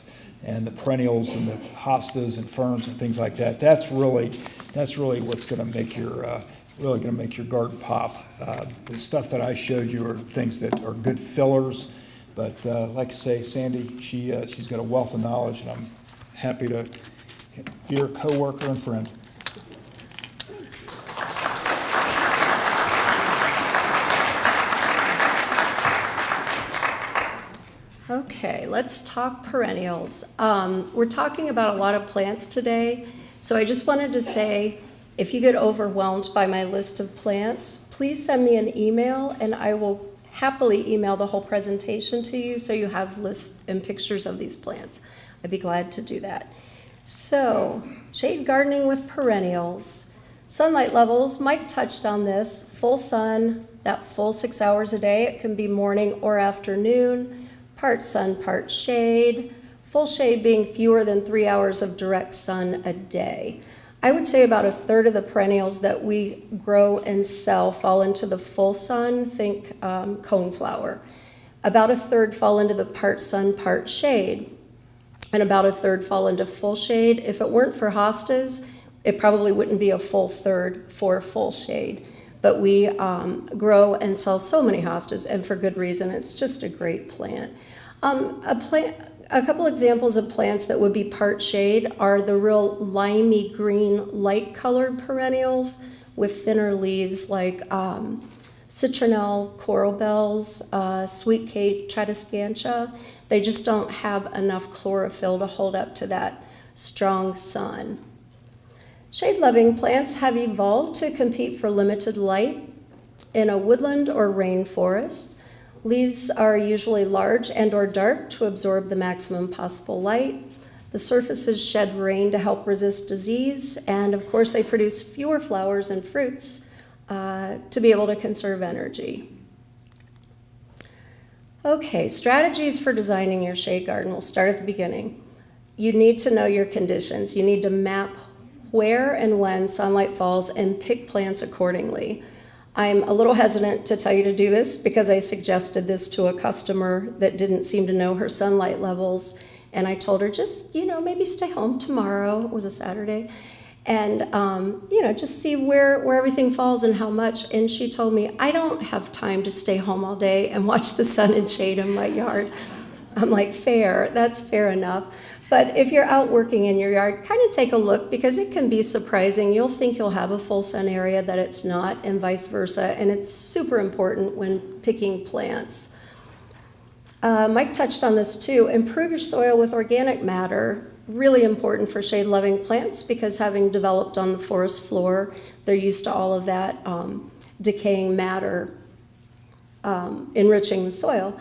and the perennials and the hostas and ferns and things like that. That's really what's going to make your garden pop. The stuff that I showed you are things that are good fillers, but like I say, Sandy, she's got a wealth of knowledge, and I'm happy to be her co-worker and friend.
Okay, let's talk perennials. We're talking about a lot of plants today, so I just wanted to say, if you get overwhelmed by my list of plants, please send me an email and I will happily email the whole presentation to you so you have lists and pictures of these plants. I'd be glad to do that. So, shade gardening with perennials. Sunlight levels, Mike touched on this. Full sun, that full 6 hours a day. It can be morning or afternoon. Part sun, part shade. Full shade being fewer than 3 hours of direct sun a day. I would say about a third of the perennials that we grow and sell fall into the full sun, think coneflower. About a third fall into the part sun, part shade. And about a third fall into full shade. If it weren't for hostas, it probably wouldn't be a full third for full shade. But we grow and sell so many hostas, and for good reason. It's just a great plant. A couple examples of plants that would be part shade are the real limey green, light-colored perennials with thinner leaves like citronelle, coral bells, sweet cake, tradescantia. They just don't have enough chlorophyll to hold up to that strong sun. Shade-loving plants have evolved to compete for limited light in a woodland or rainforest. Leaves are usually large and or dark to absorb the maximum possible light. The surfaces shed rain to help resist disease, and of course they produce fewer flowers and fruits to be able to conserve energy. Okay, strategies for designing your shade garden. We'll start at the beginning. You need to know your conditions. You need to map where and when sunlight falls and pick plants accordingly. I'm a little hesitant to tell you to do this because I suggested this to a customer that didn't seem to know her sunlight levels. And I told her, just, maybe stay home tomorrow. It was a Saturday. And, just see where everything falls and how much. And she told me, I don't have time to stay home all day and watch the sun and shade in my yard. I'm like, fair, that's fair enough. But if you're out working in your yard, kind of take a look because it can be surprising. You'll think you'll have a full sun area that it's not, and vice versa. And it's super important when picking plants. Mike touched on this too. Improve your soil with organic matter. Really important for shade-loving plants because having developed on the forest floor, they're used to all of that decaying matter enriching the soil.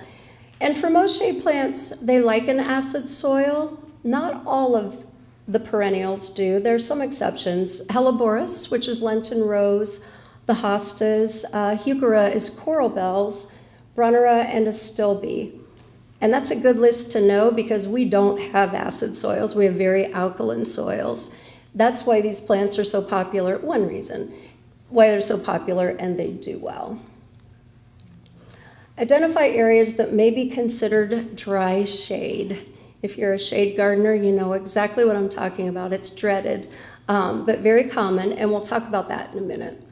And for most shade plants, they like an acid soil. Not all of the perennials do. There's some exceptions. Helleborus, which is Lenten rose, the hostas, heuchera is coral bells, brunnera, and astilbe. And that's a good list to know because we don't have acid soils. We have very alkaline soils. That's why these plants are so popular. One reason why they're so popular and they do well. Identify areas that may be considered dry shade. If you're a shade gardener, you know exactly what I'm talking about. It's dreaded, but very common, and we'll talk about that in a minute.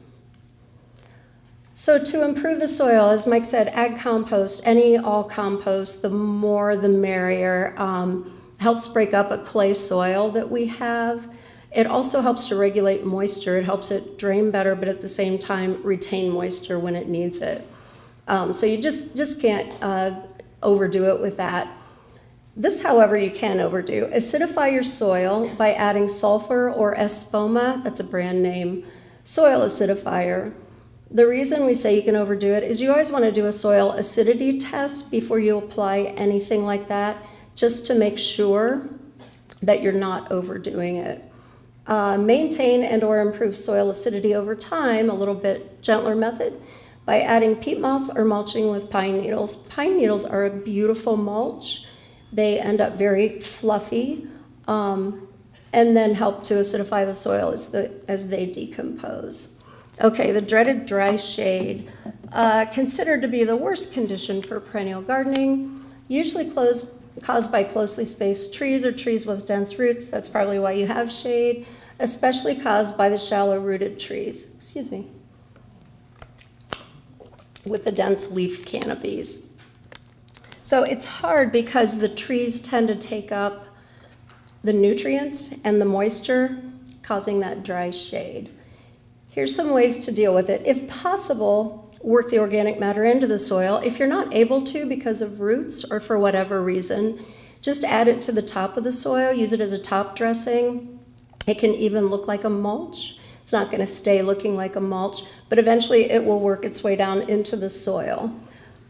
So to improve the soil, as Mike said, add compost, all compost, the more the merrier. Helps break up a clay soil that we have. It also helps to regulate moisture. It helps it drain better, but at the same time retain moisture when it needs it. So you just can't overdo it with that. This, however, you can overdo. Acidify your soil by adding sulfur or espoma, that's a brand name, soil acidifier. The reason we say you can overdo it is you always want to do a soil acidity test before you apply anything like that, just to make sure that you're not overdoing it. Maintain and or improve soil acidity over time, a little bit gentler method, by adding peat moss or mulching with pine needles. Pine needles are a beautiful mulch. They end up very fluffy and then help to acidify the soil as they decompose. Okay, the dreaded dry shade, considered to be the worst condition for perennial gardening, usually caused by closely spaced trees or trees with dense roots. That's probably why you have shade, especially caused by the shallow-rooted trees. Excuse me. With the dense leaf canopies. So it's hard because the trees tend to take up the nutrients and the moisture, causing that dry shade. Here's some ways to deal with it. If possible, work the organic matter into the soil. If you're not able to because of roots or for whatever reason, just add it to the top of the soil, use it as a top dressing. It can even look like a mulch. It's not going to stay looking like a mulch, but eventually it will work its way down into the soil.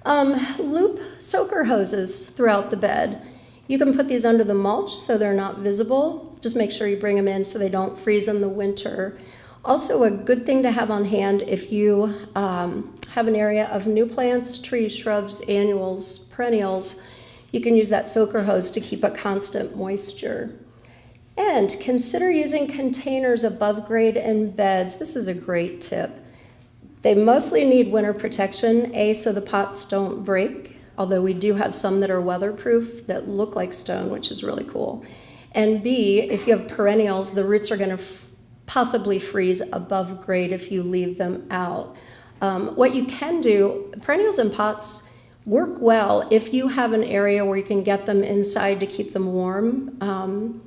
Loop soaker hoses throughout the bed. You can put these under the mulch so they're not visible. Just make sure you bring them in so they don't freeze in the winter. Also, a good thing to have on hand if you have an area of new plants, trees, shrubs, annuals, perennials, you can use that soaker hose to keep a constant moisture. And consider using containers above grade in beds. This is a great tip. They mostly need winter protection, A, so the pots don't break, although we do have some that are weatherproof that look like stone, which is really cool. And B, if you have perennials, the roots are going to possibly freeze above grade if you leave them out. What you can do, perennials in pots work well if you have an area where you can get them inside to keep them warm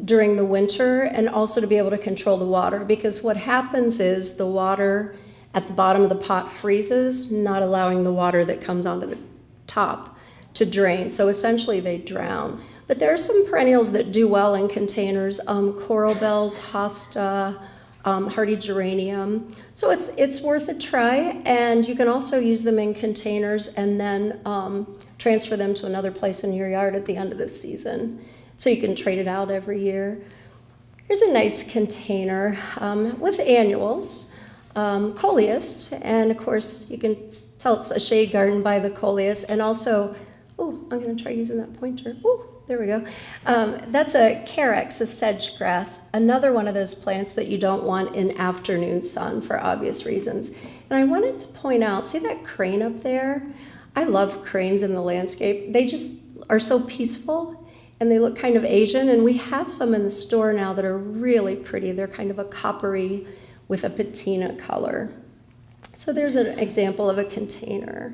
during the winter, and also to be able to control the water, because what happens is the water at the bottom of the pot freezes, not allowing the water that comes onto the top to drain. So essentially they drown. But there are some perennials that do well in containers, coral bells, hosta, hardy geranium. So it's worth a try, and you can also use them in containers and then transfer them to another place in your yard at the end of the season. So you can trade it out every year. Here's a nice container with annuals, coleus, and of course you can tell it's a shade garden by the coleus, and also, oh, I'm gonna try using that pointer. Oh, there we go. That's a carex, a sedge grass, another one of those plants that you don't want in afternoon sun for obvious reasons. And I wanted to point out, see that crane up there? I love cranes in the landscape. They just are so peaceful, and they look kind of Asian, and we have some in the store now that are really pretty. They're kind of a coppery with a patina color. So there's an example of a container.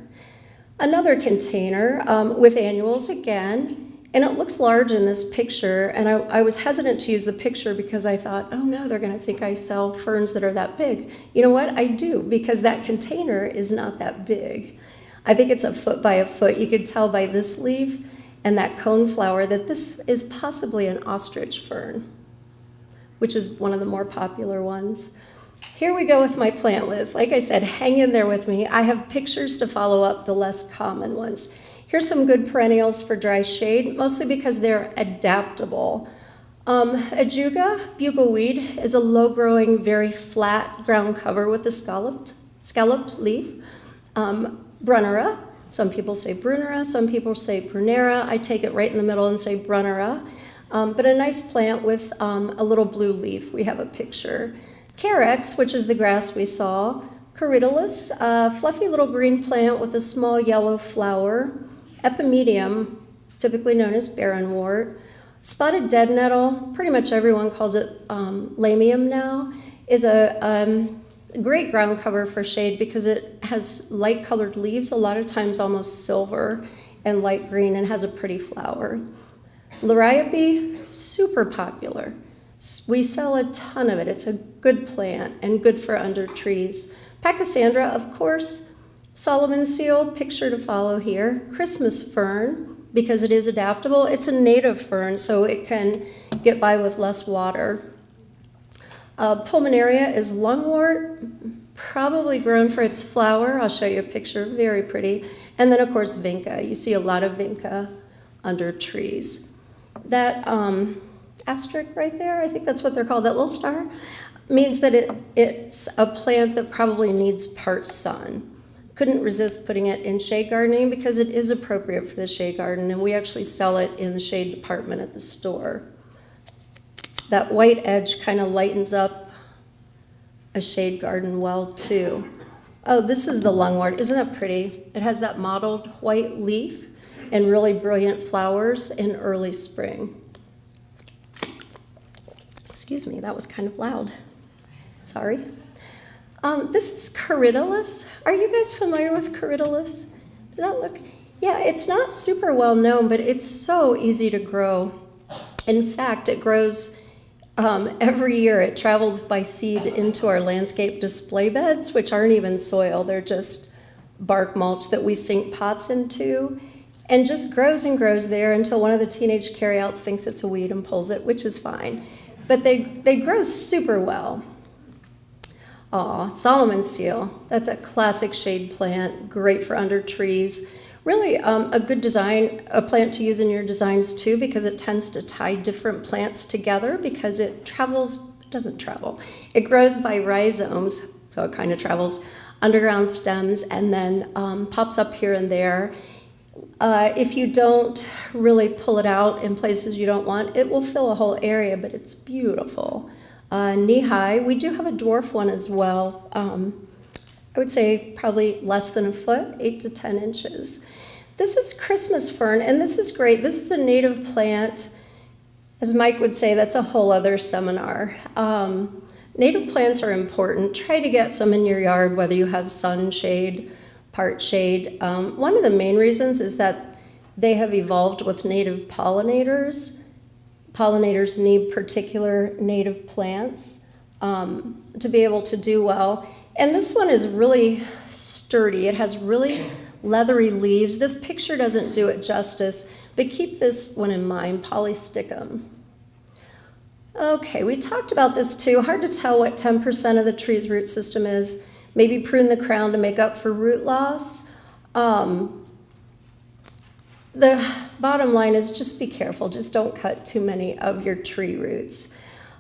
Another container with annuals again, and it looks large in this picture, and I was hesitant to use the picture because I thought, oh no, they're gonna think I sell ferns that are that big. You know what, I do, because that container is not that big. I think it's a foot by a foot. You could tell by this leaf and that cone flower that this is possibly an ostrich fern, which is one of the more popular ones. Here we go with my plant list. Like I said, hang in there with me. I have pictures to follow up the less common ones. Here's some good perennials for dry shade, mostly because they're adaptable. Ajuga, bugleweed, is a low-growing, very flat ground cover with a scalloped leaf. Brunnera, some people say Brunera, some people say Brunera. I take it right in the middle and say Brunnera. But a nice plant with a little blue leaf. We have a picture. Carex, which is the grass we saw. Corydalus, a fluffy little green plant with a small yellow flower. Epimedium, typically known as barrenwort. Spotted dead nettle, pretty much everyone calls it lamium now, is a great ground cover for shade because it has light colored leaves, a lot of times almost silver and light green, and has a pretty flower. Liriope, super popular. We sell a ton of it. It's a good plant and good for under trees. Pachysandra, of course. Solomon seal, picture to follow here. Christmas fern, because it is adaptable. It's a native fern, so it can get by with less water. Pulmonaria is lungwort, probably grown for its flower. I'll show you a picture, very pretty. And then, of course, vinca. You see a lot of vinca under trees. That asterisk right there, I think that's what they're called, that little star, means that it's a plant that probably needs part sun. Couldn't resist putting it in shade gardening because it is appropriate for the shade garden, and we actually sell it in the shade department at the store. That white edge kind of lightens up a shade garden well too. Oh, this is the lungwort. Isn't that pretty? It has that mottled white leaf and really brilliant flowers in early spring. Excuse me, that was kind of loud. Sorry. This is Corydalus. Are you guys familiar with Corydalus? Does that look? Yeah, it's not super well known, but it's so easy to grow. In fact, it grows every year. It travels by seed into our landscape display beds, which aren't even soil. They're just bark mulch that we sink pots into, and just grows and grows there until one of the teenage carryouts thinks it's a weed and pulls it, which is fine. But they grow super well. Aw, Solomon seal. That's a classic shade plant, great for under trees. Really a good design, a plant to use in your designs too, because it tends to tie different plants together because it travels doesn't travel. It grows by rhizomes, so it kind of travels underground stems and then pops up here and there. If you don't really pull it out in places you don't want, it will fill a whole area, but it's beautiful. Knee-high, we do have a dwarf one as well. I would say probably less than a foot, 8 to 10 inches. This is Christmas fern, and this is great. This is a native plant. As Mike would say, that's a whole other seminar. Native plants are important. Try to get some in your yard, whether you have sun, shade, part shade. One of the main reasons is that they have evolved with native pollinators. Pollinators need particular native plants to be able to do well. And this one is really sturdy. It has really leathery leaves. This picture doesn't do it justice, but keep this one in mind, Polysticum. Okay, we talked about this too. Hard to tell what 10% of the tree's root system is. Maybe prune the crown to make up for root loss. The bottom line is just be careful. Just don't cut too many of your tree roots.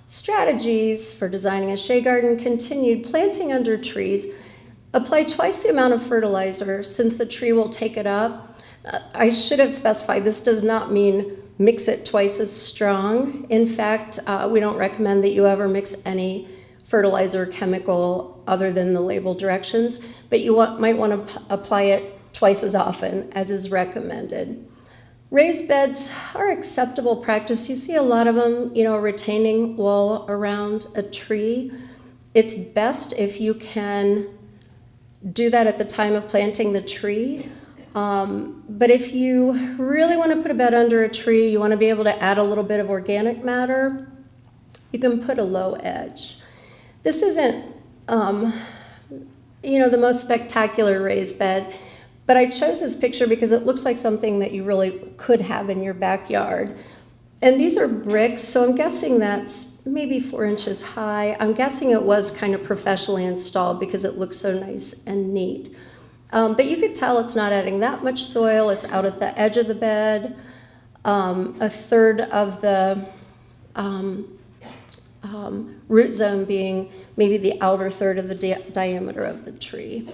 Strategies for designing a shade garden continued. Planting under trees. Apply twice the amount of fertilizer since the tree will take it up. I should have specified this does not mean mix it twice as strong. In fact, we don't recommend that you ever mix any fertilizer chemical other than the label directions, but you might want to apply it twice as often as is recommended. Raised beds are acceptable practice. You see a lot of them, a retaining wall around a tree. It's best if you can do that at the time of planting the tree. But if you really want to put a bed under a tree, you want to be able to add a little bit of organic matter, you can put a low edge. This isn't, the most spectacular raised bed, but I chose this picture because it looks like something that you really could have in your backyard. And these are bricks, so I'm guessing that's maybe 4 inches high. I'm guessing it was kind of professionally installed because it looks so nice and neat. But you could tell it's not adding that much soil. It's out at the edge of the bed. A third of the root zone being maybe the outer third of the diameter of the tree.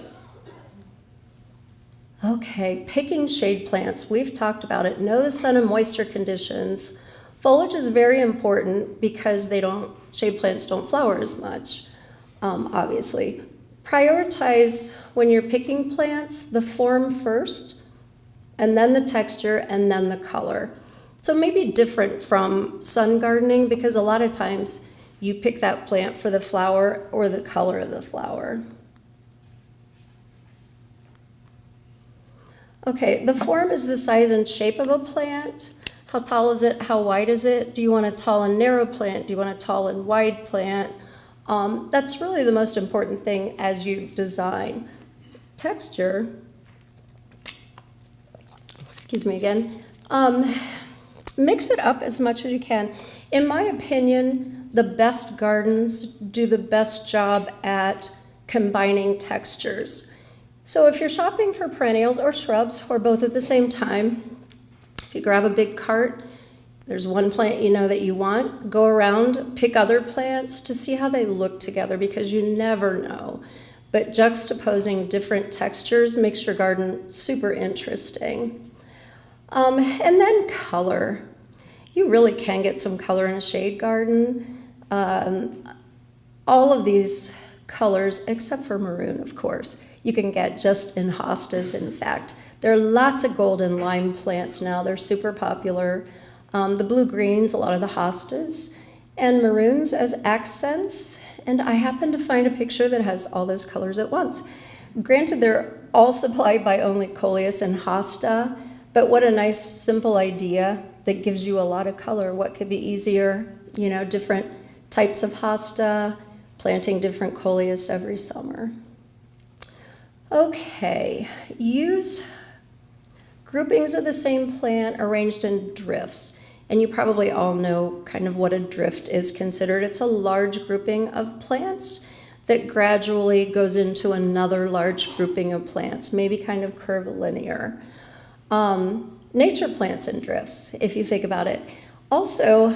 Okay, picking shade plants. We've talked about it. Know the sun and moisture conditions. Foliage is very important because shade plants don't flower as much, obviously. Prioritize when you're picking plants, the form first, and then the texture, and then the color. So maybe different from sun gardening because a lot of times you pick that plant for the flower or the color of the flower. Okay, the form is the size and shape of a plant. How tall is it? How wide is it? Do you want a tall and narrow plant? Do you want a tall and wide plant? That's really the most important thing as you design. Texture, excuse me again, mix it up as much as you can. In my opinion, the best gardens do the best job at combining textures. So if you're shopping for perennials or shrubs or both at the same time, if you grab a big cart, there's one plant that you want, go around, pick other plants to see how they look together because you never know. But juxtaposing different textures makes your garden super interesting. And then color. You really can get some color in a shade garden. All of these colors, except for maroon, of course, you can get just in hostas, in fact. There are lots of golden lime plants now. They're super popular. The blue-greens, a lot of the hostas, and maroons as accents. And I happened to find a picture that has all those colors at once. Granted, they're all supplied by only Coleus and hosta, but what a nice, simple idea that gives you a lot of color. What could be easier? Different types of hosta, planting different Coleus every summer. Okay, use groupings of the same plant arranged in drifts. And you probably all know kind of what a drift is considered. It's a large grouping of plants that gradually goes into another large grouping of plants, maybe kind of curvilinear. Nature plants in drifts, if you think about it. Also,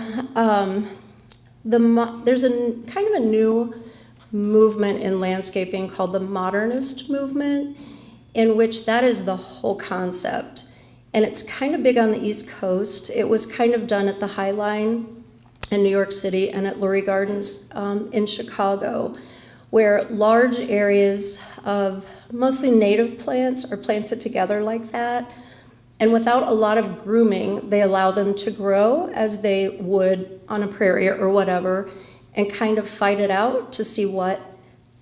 There's a kind of a new movement in landscaping called the modernist movement, in which that is the whole concept. And it's kind of big on the East Coast. It was kind of done at the High Line in New York City and at Lurie Gardens in Chicago, where large areas of mostly native plants are planted together like that. And without a lot of grooming, they allow them to grow as they would on a prairie or whatever, and kind of fight it out to see what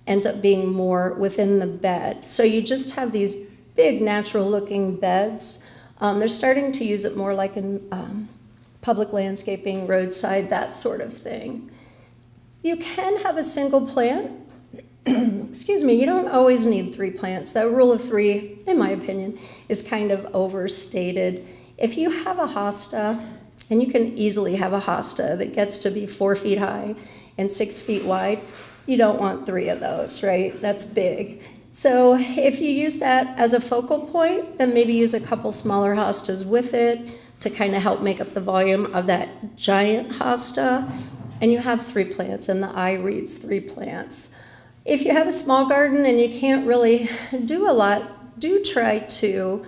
ends up being more within the bed. So you just have these big natural looking beds. They're starting to use it more like in public landscaping, roadside, that sort of thing. You can have a single plant. Excuse me, you don't always need 3 plants. That rule of 3, in my opinion, is kind of overstated. If you have a hosta, and you can easily have a hosta that gets to be 4 feet high and 6 feet wide, you don't want 3 of those, right? That's big. So if you use that as a focal point, then maybe use a couple smaller hostas with it to kind of help make up the volume of that giant hosta, and you have 3 plants, and the eye reads 3 plants. If you have a small garden and you can't really do a lot, do try to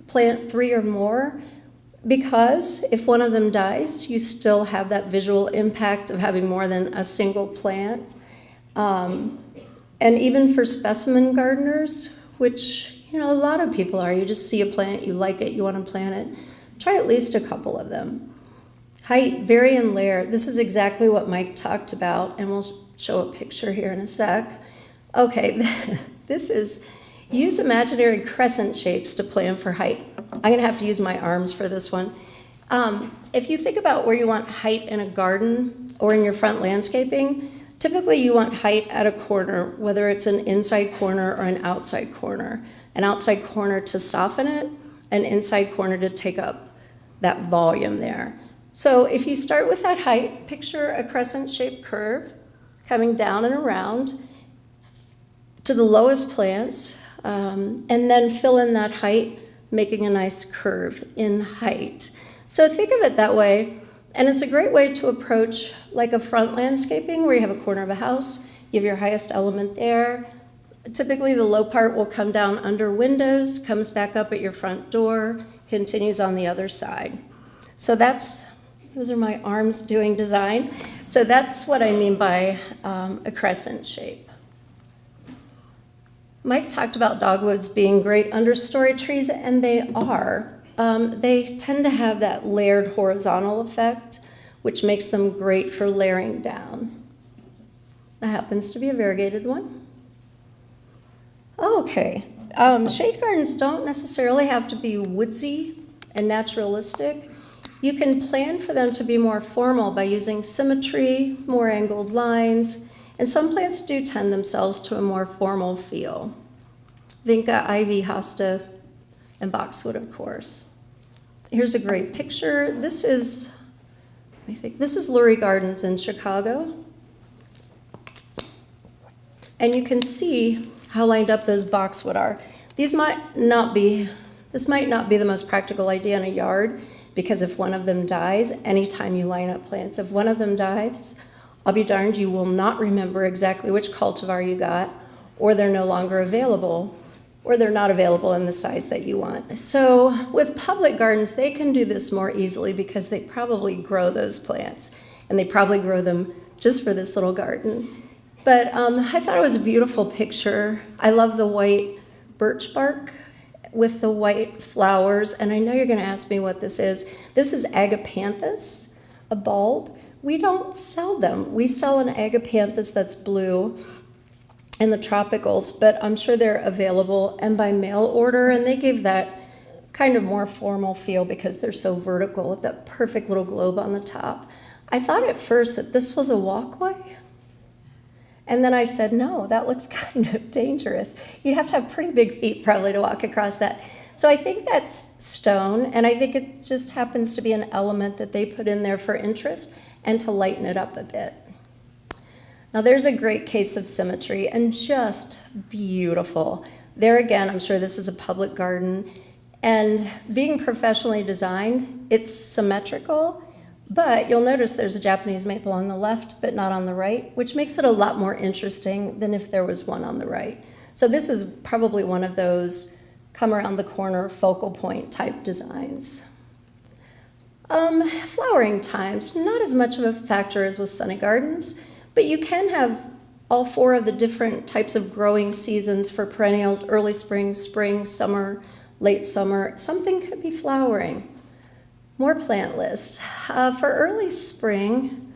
plant 3 or more, because if one of them dies, you still have that visual impact of having more than a single plant. And even for specimen gardeners, which a lot of people are, you just see a plant, you like it, you want to plant it, try at least a couple of them. Height, vary, and layer. This is exactly what Mike talked about, and we'll show a picture here in a sec. Okay, this is, use imaginary crescent shapes to plan for height. I'm going to have to use my arms for this one. If you think about where you want height in a garden or in your front landscaping, typically you want height at a corner, whether it's an inside corner or an outside corner. An outside corner to soften it, an inside corner to take up that volume there. So if you start with that height, picture a crescent-shaped curve coming down and around to the lowest plants, and then fill in that height, making a nice curve in height. So think of it that way, and it's a great way to approach like a front landscaping where you have a corner of a house, you have your highest element there. Typically the low part will come down under windows, comes back up at your front door, continues on the other side. So those are my arms doing design. So that's what I mean by a crescent shape. Mike talked about dogwoods being great understory trees, and they are. They tend to have that layered horizontal effect, which makes them great for layering down. That happens to be a variegated one. Okay, shade gardens don't necessarily have to be woodsy and naturalistic. You can plan for them to be more formal by using symmetry, more angled lines, and some plants do tend themselves to a more formal feel. Vinca, ivy, hosta, and boxwood, of course. Here's a great picture. This is Lurie Gardens in Chicago. And you can see how lined up those boxwood are. This might not be the most practical idea in a yard, because if one of them dies, anytime you line up plants, if one of them dies, I'll be darned, you will not remember exactly which cultivar you got, or they're no longer available, or they're not available in the size that you want. So with public gardens, they can do this more easily because they probably grow those plants, and they probably grow them just for this little garden. But I thought it was a beautiful picture. I love the white birch bark with the white flowers, and I know you're going to ask me what this is. This is agapanthus, a bulb. We don't sell them. We sell an agapanthus that's blue in the tropicals, but I'm sure they're available and by mail order, and they give that kind of more formal feel because they're so vertical with that perfect little globe on the top. I thought at first that this was a walkway, and then I said, no, that looks kind of dangerous. You'd have to have pretty big feet probably to walk across that. So I think that's stone, and I think it just happens to be an element that they put in there for interest and to lighten it up a bit. Now there's a great case of symmetry, and just beautiful. There again, I'm sure this is a public garden, and being professionally designed, it's symmetrical, But you'll notice there's a Japanese maple on the left, but not on the right, which makes it a lot more interesting than if there was one on the right. So this is probably one of those come around the corner focal point type designs. Flowering times, not as much of a factor as with sunny gardens, but you can have all four of the different types of growing seasons for perennials: early spring, spring, summer, late summer. Something could be flowering. More plant list. For early spring,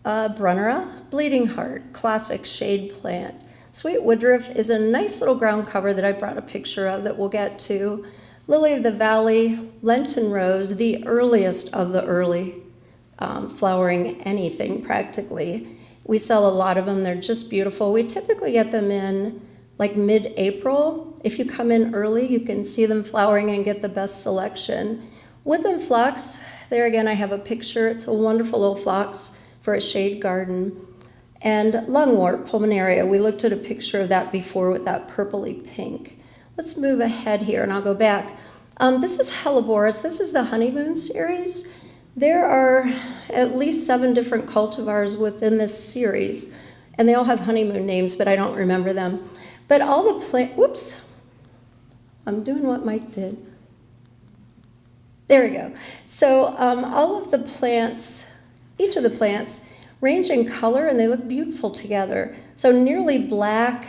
Brunnera, bleeding heart, classic shade plant. Sweet woodruff is a nice little ground cover that I brought a picture of that we'll get to. Lily of the valley, Lenten rose, the earliest of the early flowering anything practically. We sell a lot of them. They're just beautiful. We typically get them in like mid-April. If you come in early, you can see them flowering and get the best selection. Woodland phlox, there again I have a picture. It's a wonderful little phlox for a shade garden. And lungwort, pulmonaria, we looked at a picture of that before with that purpley pink. Let's move ahead here and I'll go back. This is Helleborus. This is the honeymoon series. There are at least 7 different cultivars within this series, and they all have honeymoon names, but I don't remember them. But all the whoops, I'm doing what Mike did. There we go. So all of the plants, each of the plants, range in color and they look beautiful together. So nearly black,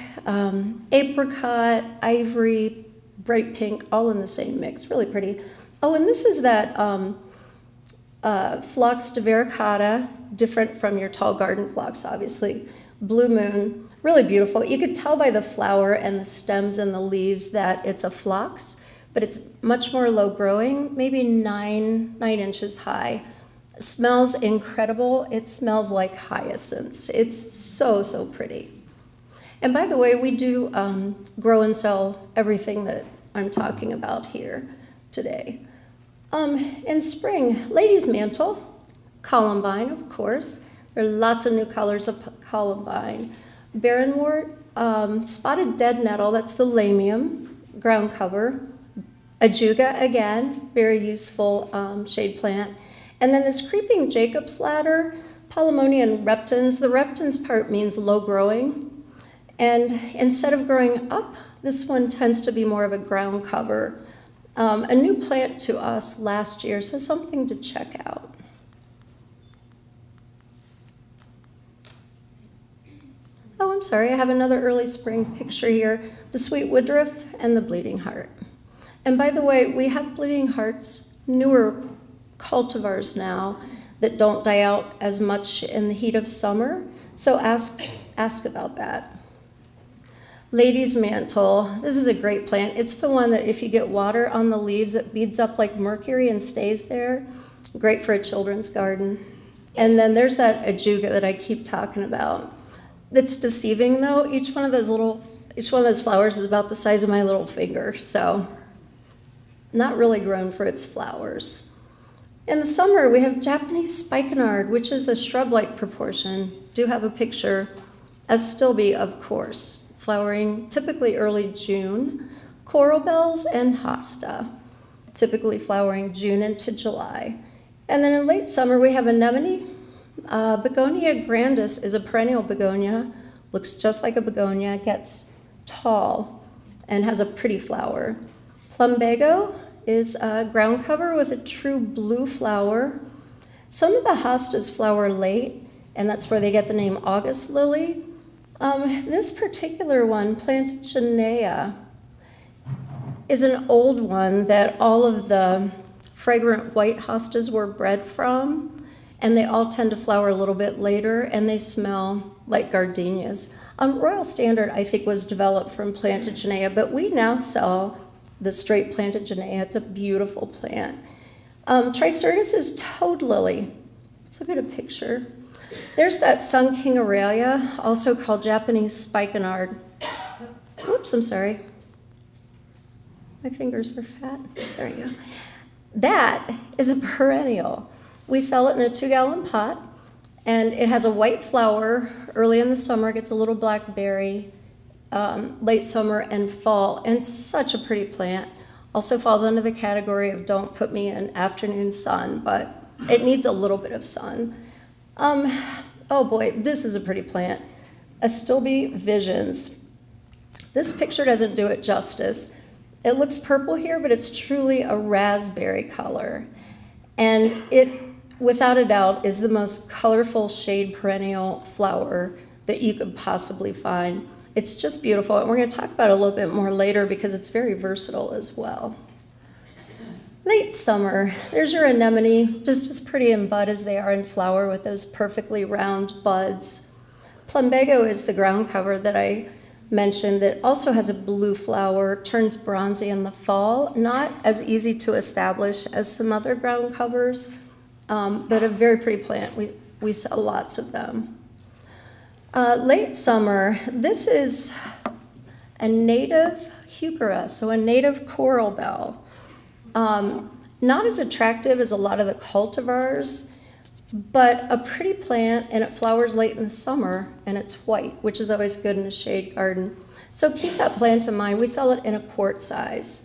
apricot, ivory, bright pink, all in the same mix. Really pretty. Oh, and this is that Phlox divaricata, different from your tall garden phlox, obviously. Blue moon, really beautiful. You could tell by the flower and the stems and the leaves that it's a phlox, but it's much more low growing, maybe 9 inches high. It smells incredible. It smells like hyacinths. It's so, so pretty. And by the way, we do grow and sell everything that I'm talking about here today. In spring, ladies' mantle, columbine, of course. There are lots of new colors of columbine. Barrenwort, spotted dead nettle, that's the lamium, ground cover. Ajuga, again, very useful shade plant. And then this creeping Jacob's ladder, Polemonian reptans. The reptans part means low growing. And instead of growing up, this one tends to be more of a ground cover. A new plant to us last year, so something to check out. Oh, I'm sorry, I have another early spring picture here. The sweet woodruff and the bleeding heart. And by the way, we have bleeding hearts, newer cultivars now that don't die out as much in the heat of summer. So ask about that. Lady's mantle, this is a great plant. It's the one that if you get water on the leaves, it beads up like mercury and stays there. Great for a children's garden. And then there's that ajuga that I keep talking about. It's deceiving though. Each one of those flowers is about the size of my little finger, so not really grown for its flowers. In the summer, we have Japanese spikenard, which is a shrub-like proportion. Do have a picture, as stilby, of course. Flowering typically early June. Coral bells and hosta, typically flowering June into July. And then in late summer, we have anemone. Begonia grandis is a perennial begonia, looks just like a begonia, gets tall, and has a pretty flower. Plumbago is a ground cover with a true blue flower. Some of the hostas flower late, and that's where they get the name August lily. This particular one, Plantagenea, is an old one that all of the fragrant white hostas were bred from, and they all tend to flower a little bit later, and they smell like gardenias. Royal Standard, I think, was developed from Plantagenea, but we now sell the straight Plantagenea. It's a beautiful plant. Tricertus is toad lily. Let's look at a picture. There's that Sun King Aurelia, also called Japanese spikenard. Whoops, I'm sorry. My fingers are fat. There you go. That is a perennial. We sell it in a 2-gallon pot, and it has a white flower. Early in the summer, it gets a little black berry, late summer and fall, and such a pretty plant. Also falls under the category of don't put me in afternoon sun, but it needs a little bit of sun. Oh boy, this is a pretty plant. Astilbe Visions. This picture doesn't do it justice. It looks purple here, but it's truly a raspberry color. And it, without a doubt, is the most colorful shade perennial flower that you could possibly find. It's just beautiful, and we're going to talk about it a little bit more later because it's very versatile as well. Late summer, there's your anemone, just as pretty in bud as they are in flower with those perfectly round buds. Plumbago is the ground cover that I mentioned that also has a blue flower, turns bronzy in the fall, not as easy to establish as some other ground covers, but a very pretty plant. We sell lots of them. Late summer, this is a native heuchera, so a native coral bell. Not as attractive as a lot of the cultivars, but a pretty plant, and it flowers late in the summer, and it's white, which is always good in a shade garden. So keep that plant in mind. We sell it in a quart size.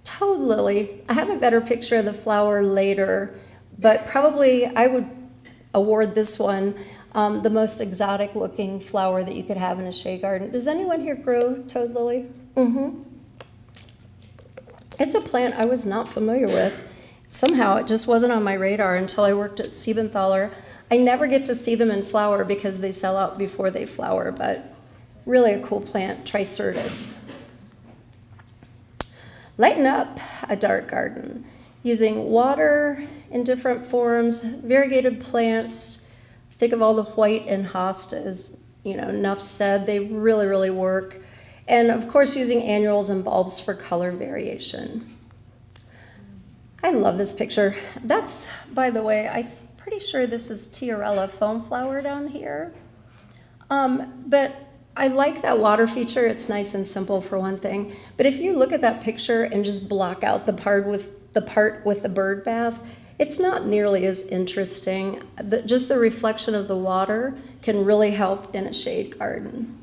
Toad lily, I have a better picture of the flower later, but probably I would award this one the most exotic looking flower that you could have in a shade garden. Does anyone here grow toad lily? It's a plant I was not familiar with. Somehow it just wasn't on my radar until I worked at Siebenthaler. I never get to see them in flower because they sell out before they flower, but really a cool plant, Tricertus. Lighten up a dark garden using water in different forms, variegated plants. Think of all the white and hostas, enough said, they really, really work. And of course using annuals and bulbs for color variation. I love this picture. That's, by the way, I'm pretty sure this is Tiarella foam flower down here. But I like that water feature. It's nice and simple for one thing. But if you look at that picture and just block out the part with the bird bath, it's not nearly as interesting. Just the reflection of the water can really help in a shade garden.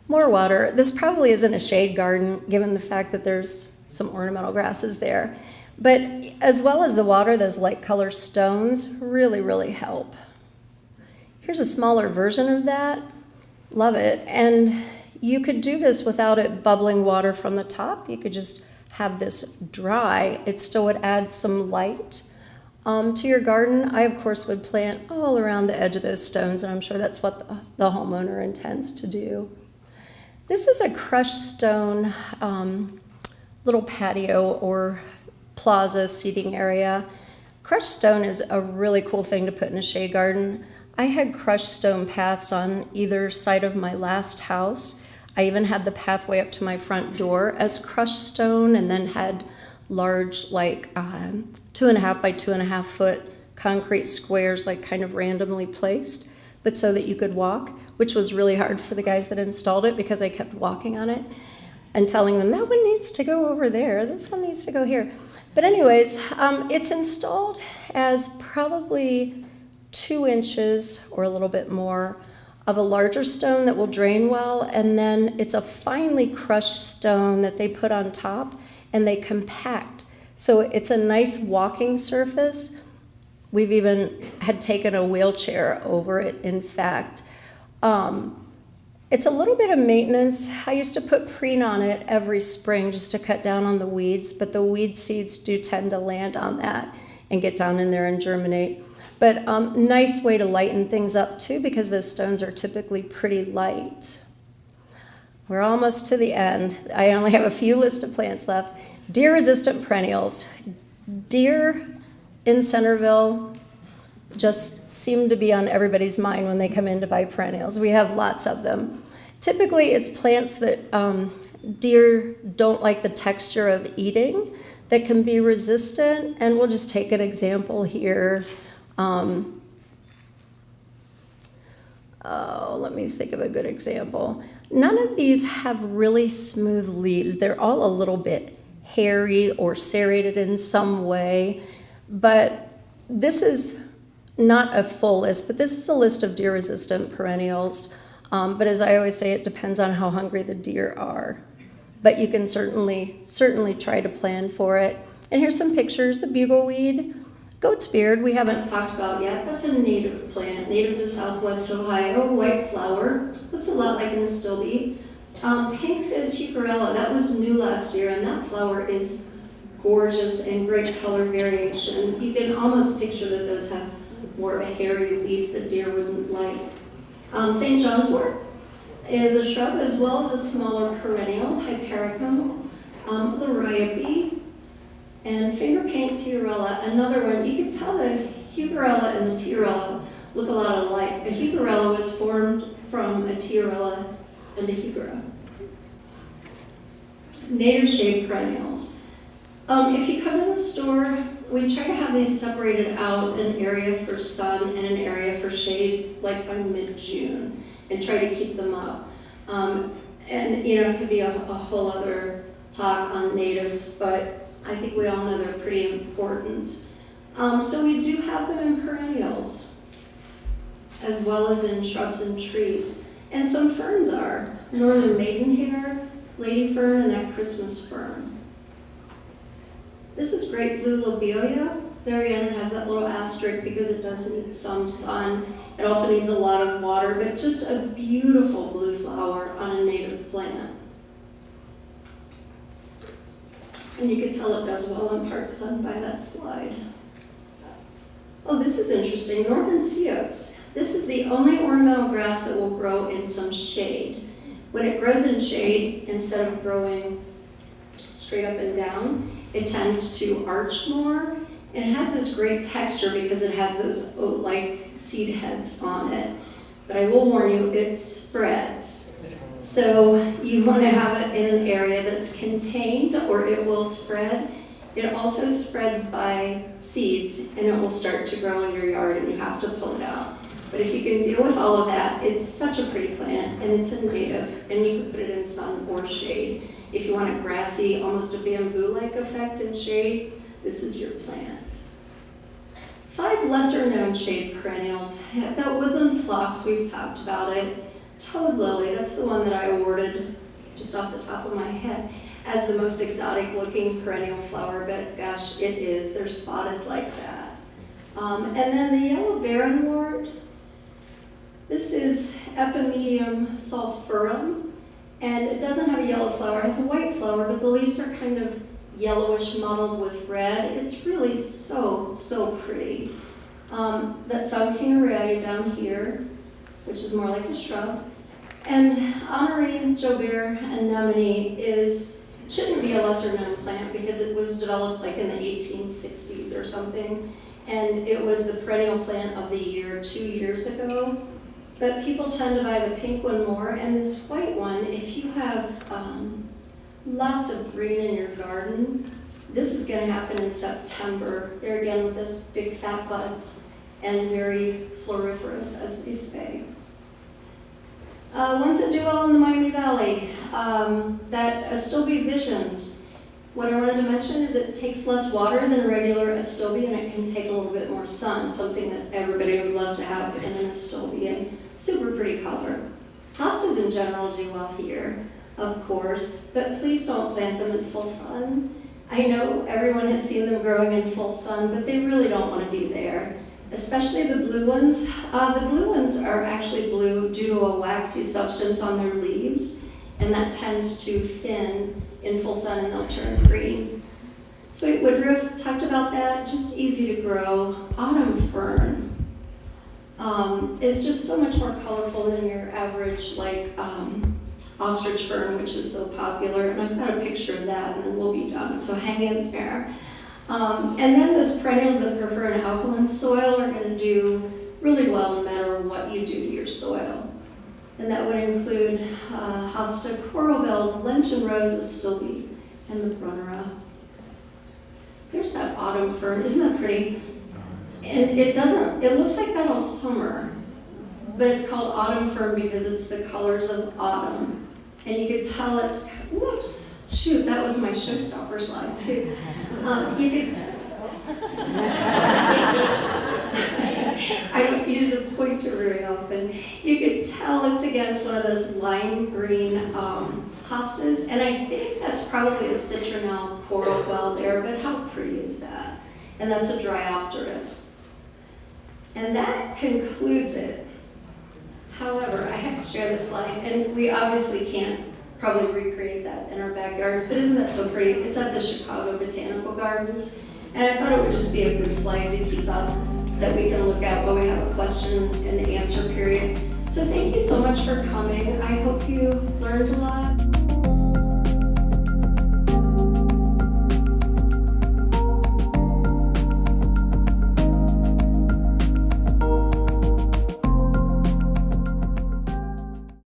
More water. This probably isn't a shade garden given the fact that there's some ornamental grasses there. But as well as the water, those light color stones really, really help. Here's a smaller version of that. Love it. And you could do this without it bubbling water from the top. You could just have this dry. It still would add some light to your garden. I, of course, would plant all around the edge of those stones, and I'm sure that's what the homeowner intends to do. This is a crushed stone little patio or plaza seating area. Crushed stone is a really cool thing to put in a shade garden. I had crushed stone paths on either side of my last house. I even had the pathway up to my front door as crushed stone, and then had large, 2.5 by 2.5 foot concrete squares, kind of randomly placed, but so that you could walk, which was really hard for the guys that installed it because I kept walking on it and telling them that one needs to go over there, this one needs to go here. But anyways, it's installed as probably 2 inches or a little bit more of a larger stone that will drain well, and then it's a finely crushed stone that they put on top and they compact. So it's a nice walking surface. We've even had taken a wheelchair over it, in fact. It's a little bit of maintenance. I used to put preen on it every spring just to cut down on the weeds, but the weed seeds do tend to land on that and get down in there and germinate. But nice way to lighten things up too, because those stones are typically pretty light. We're almost to the end. I only have a few list of plants left. Deer-resistant perennials. Deer in Centerville just seem to be on everybody's mind when they come in to buy perennials. We have lots of them. Typically, it's plants that deer don't like the texture of eating that can be resistant, and we'll just take an example here. Let me think of a good example. None of these have really smooth leaves. They're all a little bit hairy or serrated in some way, but this is not a full list, but this is a list of deer-resistant perennials. But as I always say, it depends on how hungry the deer are. But you can certainly try to plan for it. And here's some pictures. The bugleweed Goat's beard, we haven't talked about yet. That's a native plant, native to southwest Ohio, white flower. Looks a lot like an astilbe. Pink fizz heucherella, that was new last year, and that flower is gorgeous and great color variation. You can almost picture that those have more of a hairy leaf that deer wouldn't like. St. John's wort is a shrub as well as a smaller perennial, hypericum, liriabe, and finger paint tiarella, another one. You can tell the heucherella and the tiarella look a lot alike. A heucherella was formed from a tiarella and a heuchera. Native shade perennials. If you come to the store, we try to have these separated out, an area for sun and an area for shade, like by mid-June, and try to keep them up. And you know, it could be a whole other talk on natives, but I think we all know they're pretty important. So we do have them in perennials, as well as in shrubs and trees. And some ferns are northern maidenhair, lady fern, and that Christmas fern. This is great blue lobelia. There again, it has that little asterisk because it does need some sun. It also needs a lot of water, but just a beautiful blue flower on a native plant. And you can tell it does well in part sun by that slide. Oh, this is interesting, northern sea oats. This is the only ornamental grass that will grow in some shade. When it grows in shade, instead of growing straight up and down, it tends to arch more. And it has this great texture because it has those oat-like seed heads on it. But I will warn you, it spreads. So you want to have it in an area that's contained or it will spread. It also spreads by seeds and it will start to grow in your yard and you have to pull it out. But if you can deal with all of that, it's such a pretty plant and it's a native and you can put it in sun or shade. If you want a grassy, almost a bamboo-like effect in shade, this is your plant. 5 lesser-known shade perennials. That woodland phlox, we've talked about it. Toad lily, that's the one that I awarded just off the top of my head as the most exotic-looking perennial flower, but gosh, it is. They're spotted like that. And then the yellow barrenwort. This is Epimedium sulphurum, and it doesn't have a yellow flower. It has a white flower, but the leaves are kind of yellowish mottled with red. It's really so pretty. That's King Aurelia down here, which is more like a shrub. And Honorine Jobert anemone shouldn't be a lesser known plant because it was developed like in the 1860s or something. And it was the perennial plant of the year 2 years ago. But people tend to buy the pink one more, and this white one, if you have lots of green in your garden, this is going to happen in September. There again with those big fat buds and very floriferous, as they say. Ones that do well in the Miami Valley, that Astilbe Visions. What I wanted to mention is it takes less water than a regular Astilbe and it can take a little bit more sun, something that everybody would love to have in an Astilbe, and super pretty color. Hostas in general do well here, of course, but please don't plant them in full sun. I know everyone has seen them growing in full sun, but they really don't want to be there, especially the blue ones. The blue ones are actually blue due to a waxy substance on their leaves, and that tends to thin in full sun and they'll turn green. Sweet woodruff, talked about that, just easy to grow. Autumn fern is just so much more colorful than your average like ostrich fern, which is so popular, and I've got a picture of that and then we'll be done, so hang in there. And then those perennials that prefer an alkaline soil are going to do really well no matter what you do to your soil. And that would include hosta, coral bells, lenten rose, astilbe, and the brunnera. There's that autumn fern, isn't that pretty? And it looks like that all summer, but it's called autumn fern because it's the colors of autumn. And you could tell it's, whoops, shoot, that was my showstopper slide too. You could, I don't use a pointer very often. You could tell it's against one of those lime green hostas, and I think that's probably a citronelle coral bell there, but how pretty is that? and that's a Dryopteris. And that concludes it. However, I have to share this slide, and we obviously can't probably recreate that in our backyards, but isn't that so pretty? It's at the Chicago Botanical Gardens, and I thought it would just be a good slide to keep up that we can look at when we have a question and answer period. So thank you so much for coming. I hope you learned a lot.